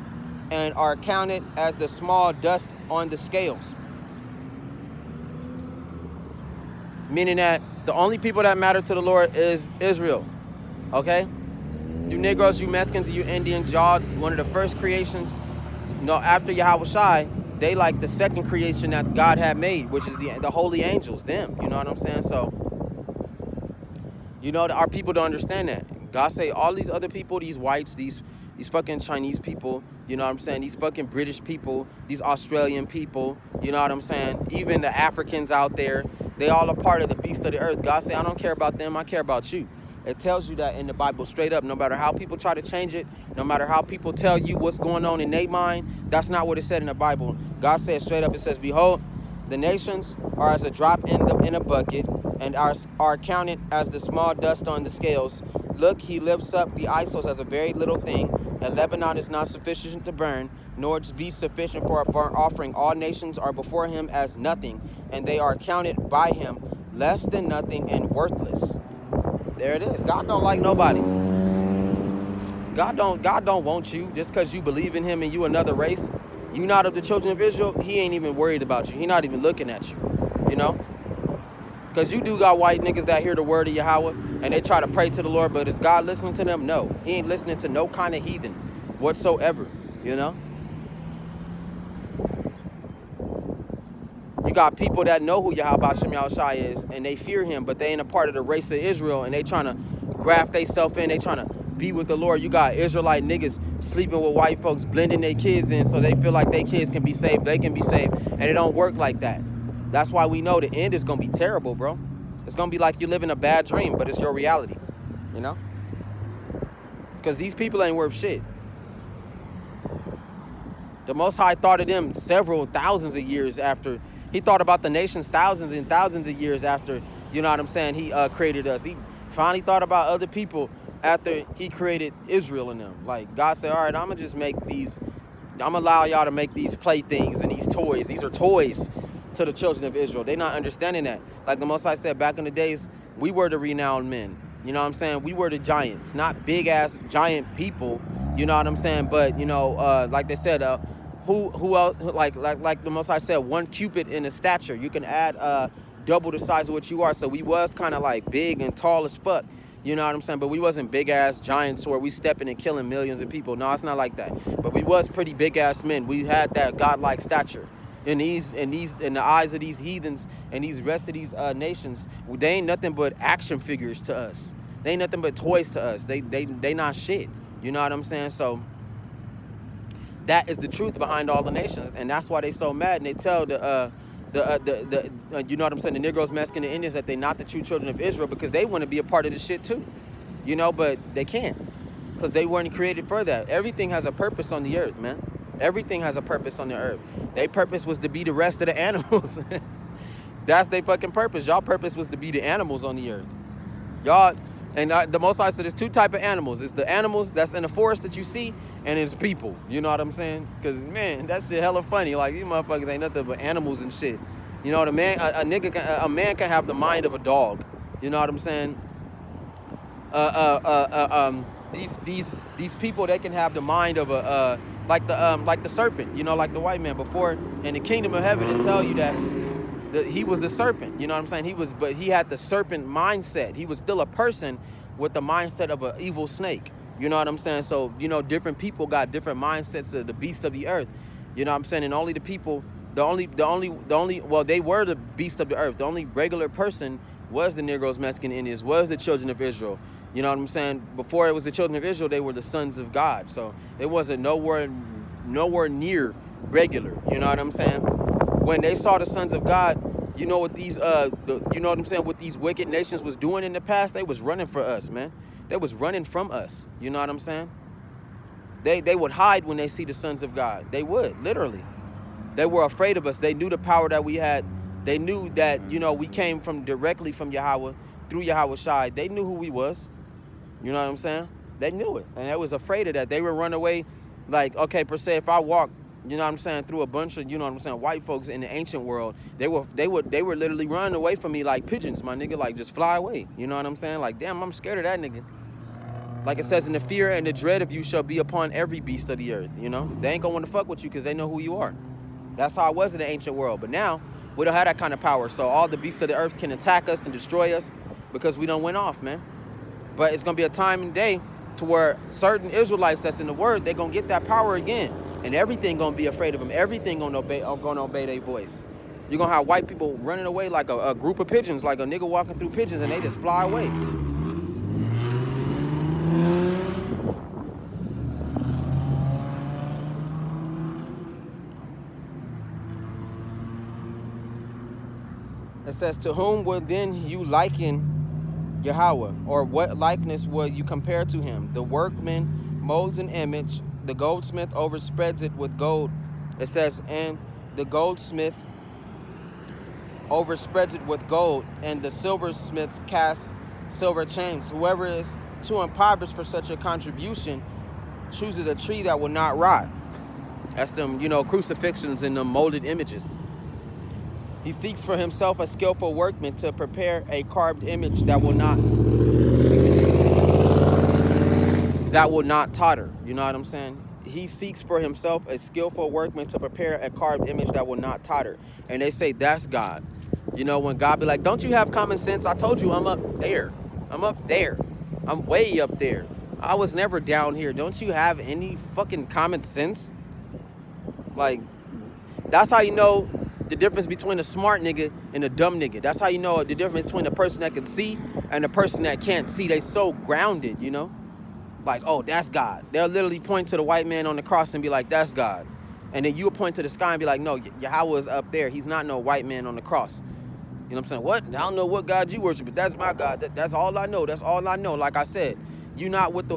and are counted as the small dust on the scales." meaning that the only people that matter to the Lord is Israel, okay? You Negroes, you Mexicans, you Indians, y'all one of the first creations, after Yahweh Shai, they like the second creation that God had made, which is the holy angels, them, you know what I'm saying? So, our people don't understand that. God say all these other people, these whites, these fucking Chinese people, you know what I'm saying? These fucking British people, these Australian people, you know what I'm saying? Even the Africans out there, they all a part of the beast of the earth. God say, I don't care about them, I care about you. It tells you that in the Bible straight up, no matter how people try to change it, no matter how people tell you what's going on in their mind, that's not what it said in the Bible. God said straight up, it says, behold, the nations are as a drop in a bucket, and are counted as the small dust on the scales. Look, he lifts up the isos as a very little thing, and Lebanon is not sufficient to burn, nor its beast sufficient for a burnt offering. All nations are before him as nothing, and they are counted by him less than nothing and worthless. There it is. God don't like nobody. God don't want you just because you believe in him and you another race. You not of the children of Israel, he ain't even worried about you. He not even looking at you, you know? Because you do got white niggas that hear the word of Yahweh and they try to pray to the Lord, but is God listening to them? No. He ain't listening to no kind of heathen whatsoever, you know? You got people that know who Yahweh Shem Yahushai is and they fear him, but they ain't a part of the race of Israel and they trying to graft themselves in. They trying to be with the Lord. You got Israelite niggas sleeping with white folks, blending their kids in so they feel like their kids can be saved, they can be saved, and it don't work like that. That's why we know the end is going to be terrible, bro. It's going to be like you living a bad dream, but it's your reality, you know? Because these people ain't worth shit. The Most High thought of them several thousands of years after. He thought about the nations thousands and thousands of years after, you know what I'm saying, he created us. He finally thought about other people after he created Israel and them. Like, God said, all right, I'm going to just make these, I'm going to allow y'all to make these playthings and these toys. These are toys to the children of Israel. They're not understanding that. Like the Most High said, back in the days, we were the renowned men. You know what I'm saying? We were the giants, not big-ass giant people, you know what I'm saying? But, you know, like they said, who else, like the Most High said, one cubit in a stature. You can add double the size of what you are. So we was kind of like big and tall as fuck. You know what I'm saying? But we wasn't big-ass giants where we stepping and killing millions of people. No, it's not like that. But we was pretty big-ass men. We had that godlike stature. In the eyes of these heathens and these rest of these nations, they ain't nothing but action figures to us. They ain't nothing but toys to us. They not shit. You know what I'm saying? So that is the truth behind all the nations, and that's why they so mad. And they tell the you know what I'm saying, the Negroes, Mexicans, and Indians that they not the true children of Israel because they want to be a part of this shit too. You know, but they can't because they weren't created for that. Everything has a purpose on the earth, man. Everything has a purpose on the earth. Their purpose was to be the rest of the animals. That's their fucking purpose. Y'all purpose was to be the animals on the earth. Y'all, and the Most High said there's two type of animals. It's the animals that's in the forest that you see, and it's people. You know what I'm saying? Because, man, that shit hella funny. Like, these motherfuckers ain't nothing but animals and shit. You know, a man can have the mind of a dog. You know what I'm saying? These people, they can have the mind of a like the serpent, you know, like the white man before in the kingdom of heaven. It tell you that he was the serpent, you know what I'm saying? But he had the serpent mindset. He was still a person with the mindset of an evil snake, you know what I'm saying? So, you know, different people got different mindsets of the beast of the earth, you know what I'm saying? And only the people, well, they were the beast of the earth. The only regular person was the Negroes, Mexican Indians, was the children of Israel. You know what I'm saying? Before it was the children of Israel, they were the sons of God. So it wasn't nowhere near regular. You know what I'm saying? When they saw the sons of God, you know what these you know what I'm saying, what these wicked nations was doing in the past? They was running for us, man. They was running from us. You know what I'm saying? They would hide when they see the sons of God. They would, literally. They were afraid of us. They knew the power that we had. They knew that, you know, we came directly from Yahweh, through Yahweh Shai. They knew who we was. You know what I'm saying? They knew it. And they was afraid of that. They would run away like, okay, per se, if I walk, you know what I'm saying, through a bunch of, you know what I'm saying, white folks in the ancient world, they were literally running away from me like pigeons, my nigga, like just fly away. You know what I'm saying? Like, damn, I'm scared of that nigga. Like it says, in the fear and the dread of you shall be upon every beast of the earth, you know? They ain't gonna want to fuck with you because they know who you are. That's how it was in the ancient world. But now, We don't have that kind of power. So all the beasts of the earth can attack us and destroy us because we don't went off, man. But it's going to be a time and day to where certain Israelites that's in the word, they're going to get that power again. And everything going to be afraid of them. Everything going to obey their voice. You're going to have white people running away like a group of pigeons, like a nigga walking through pigeons, and they just fly away. It says, to whom will then you liken Yahweh? Or what likeness will you compare to him? The workman molds an image. The goldsmith overspreads it with gold. It says, and the goldsmith overspreads it with gold, and the silversmith casts silver chains. Whoever is too impoverished for such a contribution chooses a tree that will not rot. That's them, crucifixions and them molded images. He seeks for himself a skillful workman to prepare a carved image that will not totter. You know what I'm saying? He seeks for himself a skillful workman to prepare a carved image that will not totter. And they say that's God. When God be like, don't you have common sense? I told you I'm up there. I'm up there. I'm way up there. I was never down here. Don't you have any fucking common sense? Like, that's how you know the difference between a smart nigga and a dumb nigga. That's how you know the difference between a person that can see and a person that can't see. They so grounded, Like, oh, that's God. They'll literally point to the white man on the cross and be like, that's God. And then you'll point to the sky and be like, no, Yahweh is up there. He's not no white man on the cross. You know what I'm saying? What? I don't know what God you worship, but that's my God. That's all I know. That's all I know. Like I said, you not with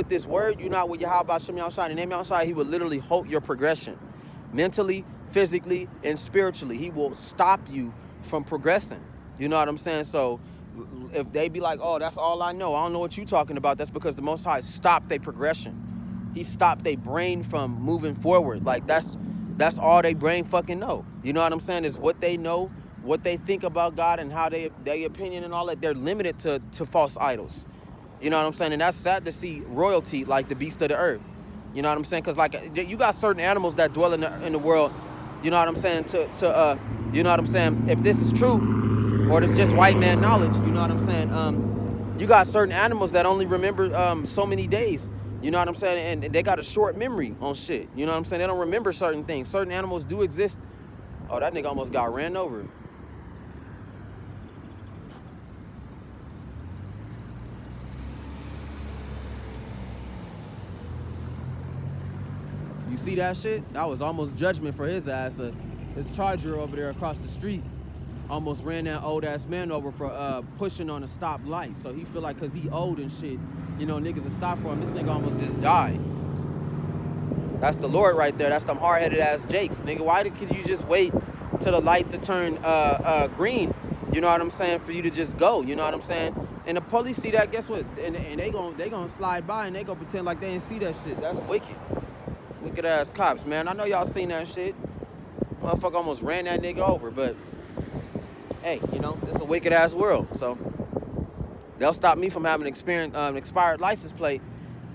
this word. You not with Yahweh Shem Yahushai. The name Yahushai, he will literally halt your progression. Mentally, physically, and spiritually. He will stop you from progressing. You know what I'm saying? So if they be like, oh, that's all I know, I don't know what you're talking about, that's because the Most High stopped their progression. He stopped their brain from moving forward. Like, that's all they brain fucking know. You know what I'm saying? Is what they know, what they think about God, and how their opinion and all that. They're limited to false idols. You know what I'm saying? And that's sad to see royalty like the beast of the earth. You know what I'm saying? Because, like, you got certain animals that dwell in the world. You know what I'm saying? You know what I'm saying? If this is true, or it's just white man knowledge, you know what I'm saying? You got certain animals that only remember so many days. You know what I'm saying? And they got a short memory on shit. You know what I'm saying? They don't remember certain things. Certain animals do exist. Oh, that nigga almost got ran over. You see that shit? That was almost judgment for his ass. His Charger over there across the street almost ran that old ass man over for pushing on a stop light. So he feel like because he old and shit, niggas will stop for him. This nigga almost just died. That's the Lord right there. That's them hard-headed ass Jakes. Nigga, why could you just wait till the light to turn green? You know what I'm saying? For you to just go. You know what I'm saying? And the police see that, guess what? And they gonna slide by and they gonna pretend like they didn't see that shit. That's wicked. Wicked ass cops, man. I know y'all seen that shit. Motherfucker almost ran that nigga over, but hey, it's a wicked ass world. So they'll stop me from having an expired license plate,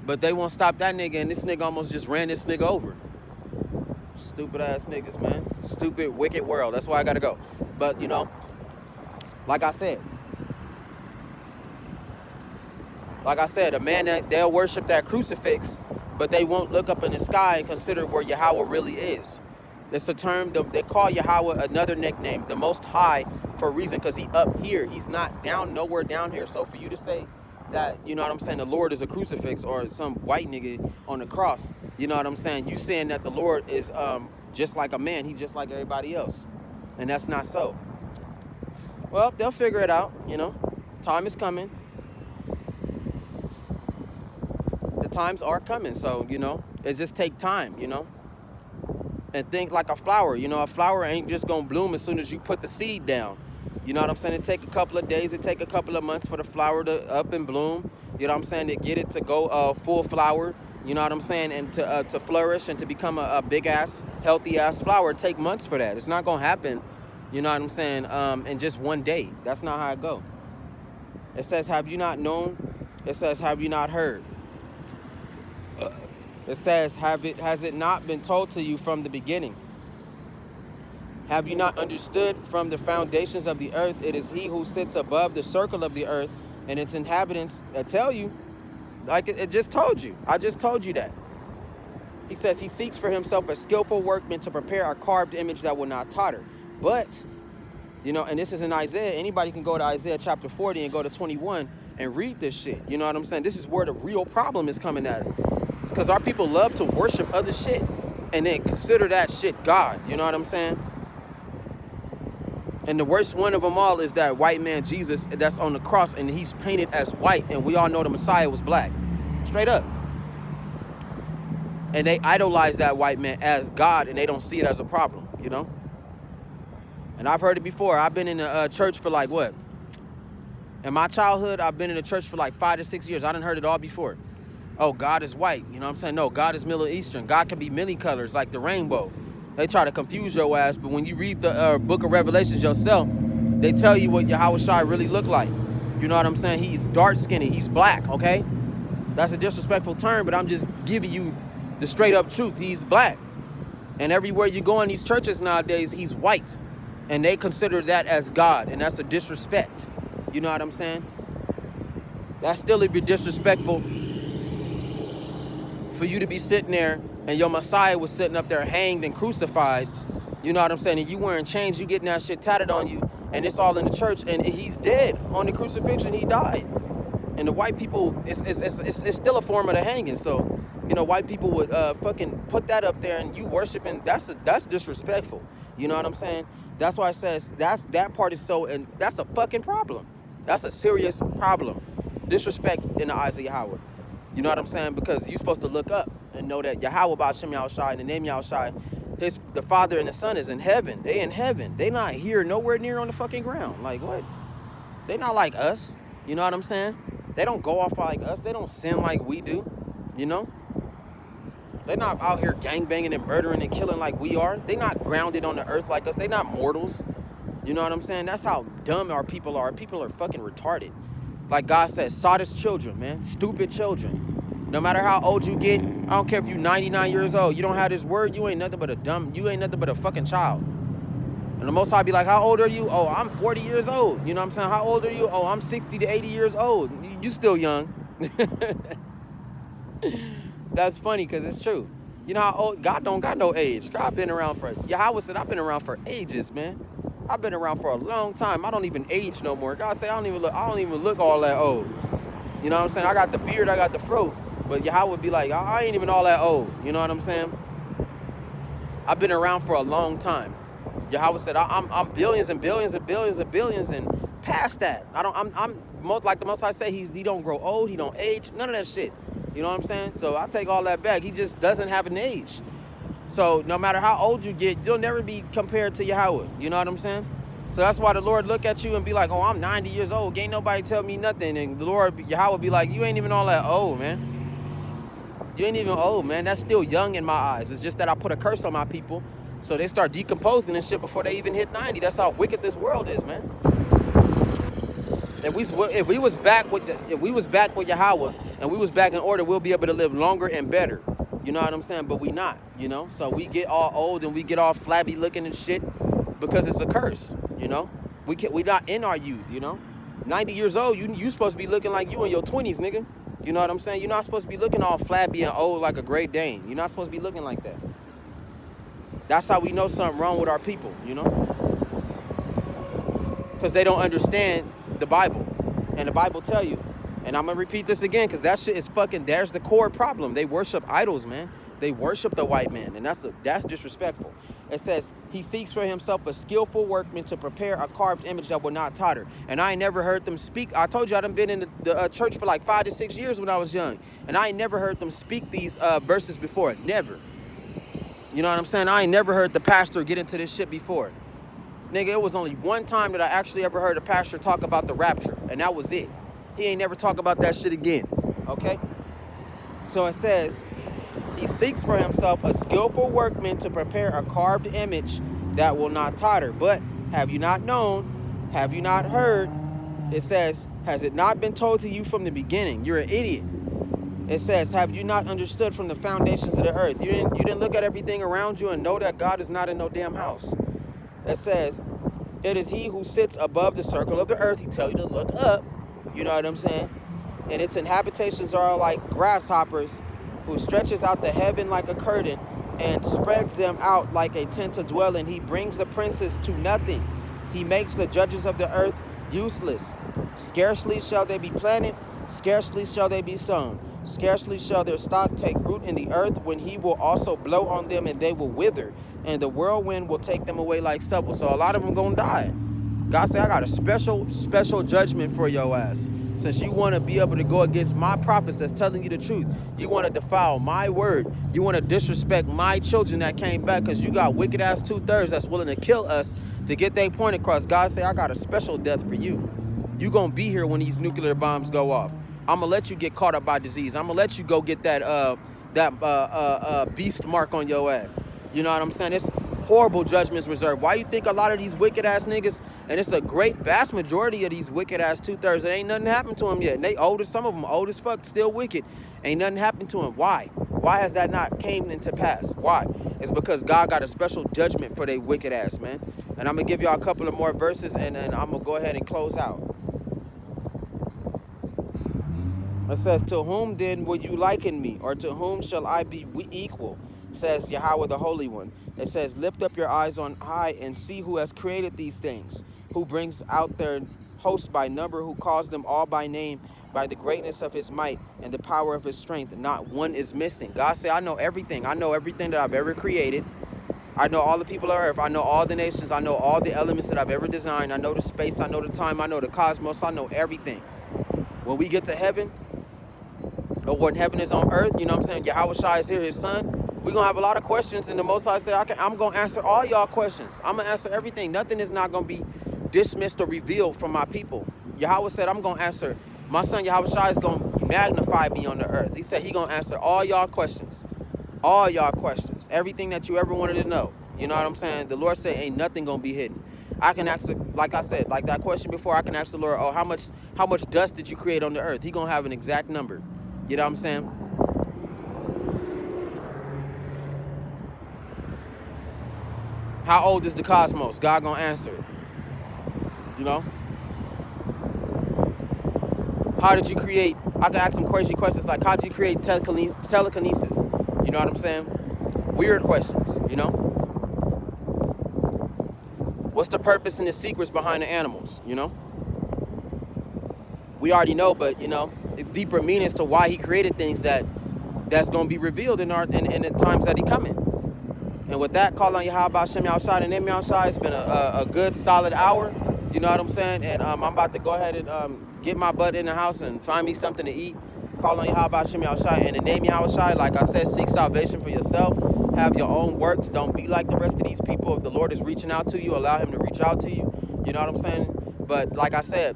but they won't stop that nigga, and this nigga almost just ran this nigga over. Stupid ass niggas, man. Stupid, wicked world. That's why I gotta go. But like I said, a man that they'll worship that crucifix, but they won't look up in the sky and consider where Yahweh really is. It's a term, they call Yahweh another nickname, the Most High, for a reason, because he up here. He's not nowhere down here. So for you to say that, you know what I'm saying, the Lord is a crucifix or some white nigga on the cross, you know what I'm saying, you saying that the Lord is just like a man. He's just like everybody else. And that's not so. Well, they'll figure it out, Time is coming. The times are coming, so, it just take time, And think like a flower, a flower ain't just gonna bloom as soon as you put the seed down. You know what I'm saying? It take a couple of days, it take a couple of months for the flower to up and bloom. You know what I'm saying? To get it to go full flower, you know what I'm saying? And to flourish and to become a big ass, healthy ass flower, it take months for that. It's not gonna happen, you know what I'm saying, in just one day. That's not how it go. It says, have you not known? It says, have you not heard? It says, has it not been told to you from the beginning? Have you not understood from the foundations of the earth? It is he who sits above the circle of the earth, and its inhabitants tell you, like it just told you. I just told you that. He says he seeks for himself a skillful workman to prepare a carved image that will not totter. But, and this is in Isaiah. Anybody can go to Isaiah chapter 40 and go to 21 and read this shit. You know what I'm saying? This is where the real problem is coming at it. Because our people love to worship other shit and then consider that shit God. You know what I'm saying? And the worst one of them all is that white man Jesus that's on the cross, and he's painted as white, and we all know the Messiah was black. Straight up. And they idolize that white man as God, and they don't see it as a problem, And I've heard it before. I've been in a church for like what? In my childhood, I've been in a church for like 5 to 6 years. I done heard it all before. Oh, God is white. You know what I'm saying? No, God is Middle Eastern. God can be many colors like the rainbow. They try to confuse your ass, but when you read the book of Revelations yourself, they tell you what Yahweh Shai really look like. You know what I'm saying? He's dark skinned. He's black, okay? That's a disrespectful term, but I'm just giving you the straight up truth. He's black. And everywhere you go in these churches nowadays, he's white. And they consider that as God, and that's a disrespect. You know what I'm saying? That's still a bit disrespectful for you to be sitting there and your Messiah was sitting up there hanged and crucified. You know what I'm saying? And you wearing chains, you getting that shit tatted on you, and it's all in the church, and he's dead on the crucifixion. He died. And the white people, it's still a form of the hanging. So, white people would fucking put that up there, and you worshiping, that's disrespectful. You know what I'm saying? That's why it says that part is so, and that's a fucking problem. That's a serious problem. Disrespect in the eyes of Yahweh. You know what I'm saying? Because you're supposed to look up and know that Yahweh Ba'Shem Yahushai and the name Yahushai, the Father and the Son is in heaven. They in heaven. They not here nowhere near on the fucking ground. Like what? They not like us. You know what I'm saying? They don't go off like us. They don't sin like we do. They're not out here gangbanging and murdering and killing like we are. They not grounded on the earth like us. They not mortals. You know what I'm saying? That's how dumb our people are. People are fucking retarded. Like God says, sodist children, man. Stupid children. No matter how old you get, I don't care if you're 99 years old. You don't have this word, you ain't nothing but a fucking child. And the Most High be like, how old are you? Oh, I'm 40 years old. You know what I'm saying? How old are you? Oh, I'm 60 to 80 years old. You still young. That's funny because it's true. You know how old? God don't got no age. God been around for, Yahweh said, I've been around for ages, man. I've been around for a long time. I don't even age no more. God said, I don't even look all that old. You know what I'm saying? I got the beard, I got the fro. But Yahweh would be like, I ain't even all that old. You know what I'm saying? I've been around for a long time. Yahweh said, I'm billions and billions and billions and billions and past that. I'm most like the Most High say, he don't grow old, he don't age, none of that shit. You know what I'm saying? So I take all that back. He just doesn't have an age. So no matter how old you get, you'll never be compared to Yahweh. You know what I'm saying? So that's why the Lord look at you and be like, oh, I'm 90 years old. Ain't nobody tell me nothing. And the Lord, Yahweh, be like, you ain't even all that old, man. You ain't even old, man. That's still young in my eyes. It's just that I put a curse on my people. So they start decomposing and shit before they even hit 90. That's how wicked this world is, man. If we was back with Yahweh and we was back in order, we'll be able to live longer and better. You know what I'm saying? But we not, So we get all old and we get all flabby looking and shit because it's a curse, We not in our youth, 90 years old, you supposed to be looking like you in your 20s, nigga. You know what I'm saying? You're not supposed to be looking all flabby and old like a Great Dane. You're not supposed to be looking like that. That's how we know something wrong with our people, Because they don't understand the Bible. And the Bible tell you. And I'm going to repeat this again because that shit is there's the core problem. They worship idols, man. They worship the white man. And that's disrespectful. It says, he seeks for himself a skillful workman to prepare a carved image that will not totter. And I ain't never heard them speak. I told you I done been in the church for like 5 to 6 years when I was young. And I ain't never heard them speak these verses before. Never. You know what I'm saying? I ain't never heard the pastor get into this shit before. Nigga, it was only one time that I actually ever heard a pastor talk about the rapture. And that was it. He ain't never talk about that shit again. Okay? So it says, he seeks for himself a skillful workman to prepare a carved image that will not totter. But have you not known? Have you not heard? It says, has it not been told to you from the beginning? You're an idiot. It says, have you not understood from the foundations of the earth? You didn't look at everything around you and know that God is not in no damn house. It says, it is he who sits above the circle of the earth. He tell you to look up. You know what I'm saying? And its inhabitations are like grasshoppers, who stretches out the heaven like a curtain and spreads them out like a tent to dwell in. He brings the princes to nothing. He makes the judges of the earth useless. Scarcely shall they be planted, scarcely shall they be sown. Scarcely shall their stock take root in the earth, when he will also blow on them and they will wither, and the whirlwind will take them away like stubble. So a lot of them gonna die. God said, I got a special judgment for your ass. Since you want to be able to go against my prophets that's telling you the truth, you want to defile my word, you want to disrespect my children that came back because you got wicked ass 2/3 that's willing to kill us to get their point across. God say, I got a special death for you. You gonna be here when these nuclear bombs go off. I'm gonna let you get caught up by disease. I'm gonna let you go get that beast mark on your ass. You know what I'm saying? It's horrible judgments reserved. Why you think a lot of these wicked ass niggas, and it's a great vast majority of these wicked ass 2/3, it ain't nothing happened to them yet. And they old as, some of them old as fuck, still wicked. Ain't nothing happened to them. Why? Why has that not came into pass? Why? It's because God got a special judgment for they wicked ass, man. And I'm gonna give y'all a couple of more verses, and then I'm gonna go ahead and close out. It says, to whom then will you liken me, or to whom shall I be equal? Says Yahweh the Holy One. It says, lift up your eyes on high and see who has created these things, who brings out their hosts by number, who calls them all by name, by the greatness of his might and the power of his strength. Not one is missing. God said, I know everything. I know everything that I've ever created. I know all the people on earth. I know all the nations. I know all the elements that I've ever designed. I know the space. I know the time. I know the cosmos. I know everything. When we get to heaven, or when heaven is on earth, you know what I'm saying? Yahweh Shai is here, his son. We're going to have a lot of questions. And the Most High said, I'm going to answer all y'all questions. I'm going to answer everything. Nothing is not going to be dismissed or revealed from my people. Yahweh said, I'm going to answer. My son Yahweh Shai is going to magnify me on the earth. He said he going to answer all y'all questions. All y'all questions. Everything that you ever wanted to know. You know what I'm saying? The Lord said ain't nothing going to be hidden. I can ask, like I said, like that question before, I can ask the Lord, oh, how much dust did you create on the earth? He going to have an exact number. You know what I'm saying? How old is the cosmos? God gonna answer. You know? How did you create? I can ask some crazy questions like, how did you create telekinesis? You know what I'm saying? Weird questions, you know? What's the purpose and the secrets behind the animals, you know? We already know, but, you know, it's deeper meanings to why he created things that's going to be revealed in the times that he coming. And with that, call on Yahweh Hashem outside and name me outside. It's been a good solid hour. You know what I'm saying? And I'm about to go ahead and get my butt in the house and find me something to eat. Call on Yahweh Hashem outside and the name Yahweh. Like I said, seek salvation for yourself. Have your own works. Don't be like the rest of these people. If the Lord is reaching out to you, allow him to reach out to you. You know what I'm saying? But like I said,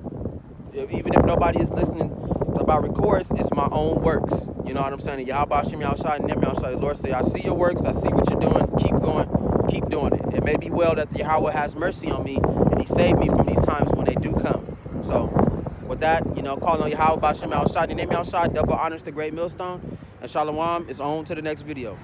even if nobody is listening about records, it's my own works. You know what I'm saying? Yahweh Hashem outside and name me outside. The Lord say, I see your works. I see what you're doing. Keep going. Keep doing it. It may be well that Yahweh has mercy on me and he saved me from these times when they do come. So with that, you know, calling on Yahweh Hashem outside and name me outside. Double honors to great millstone. And Shalom is on to the next video.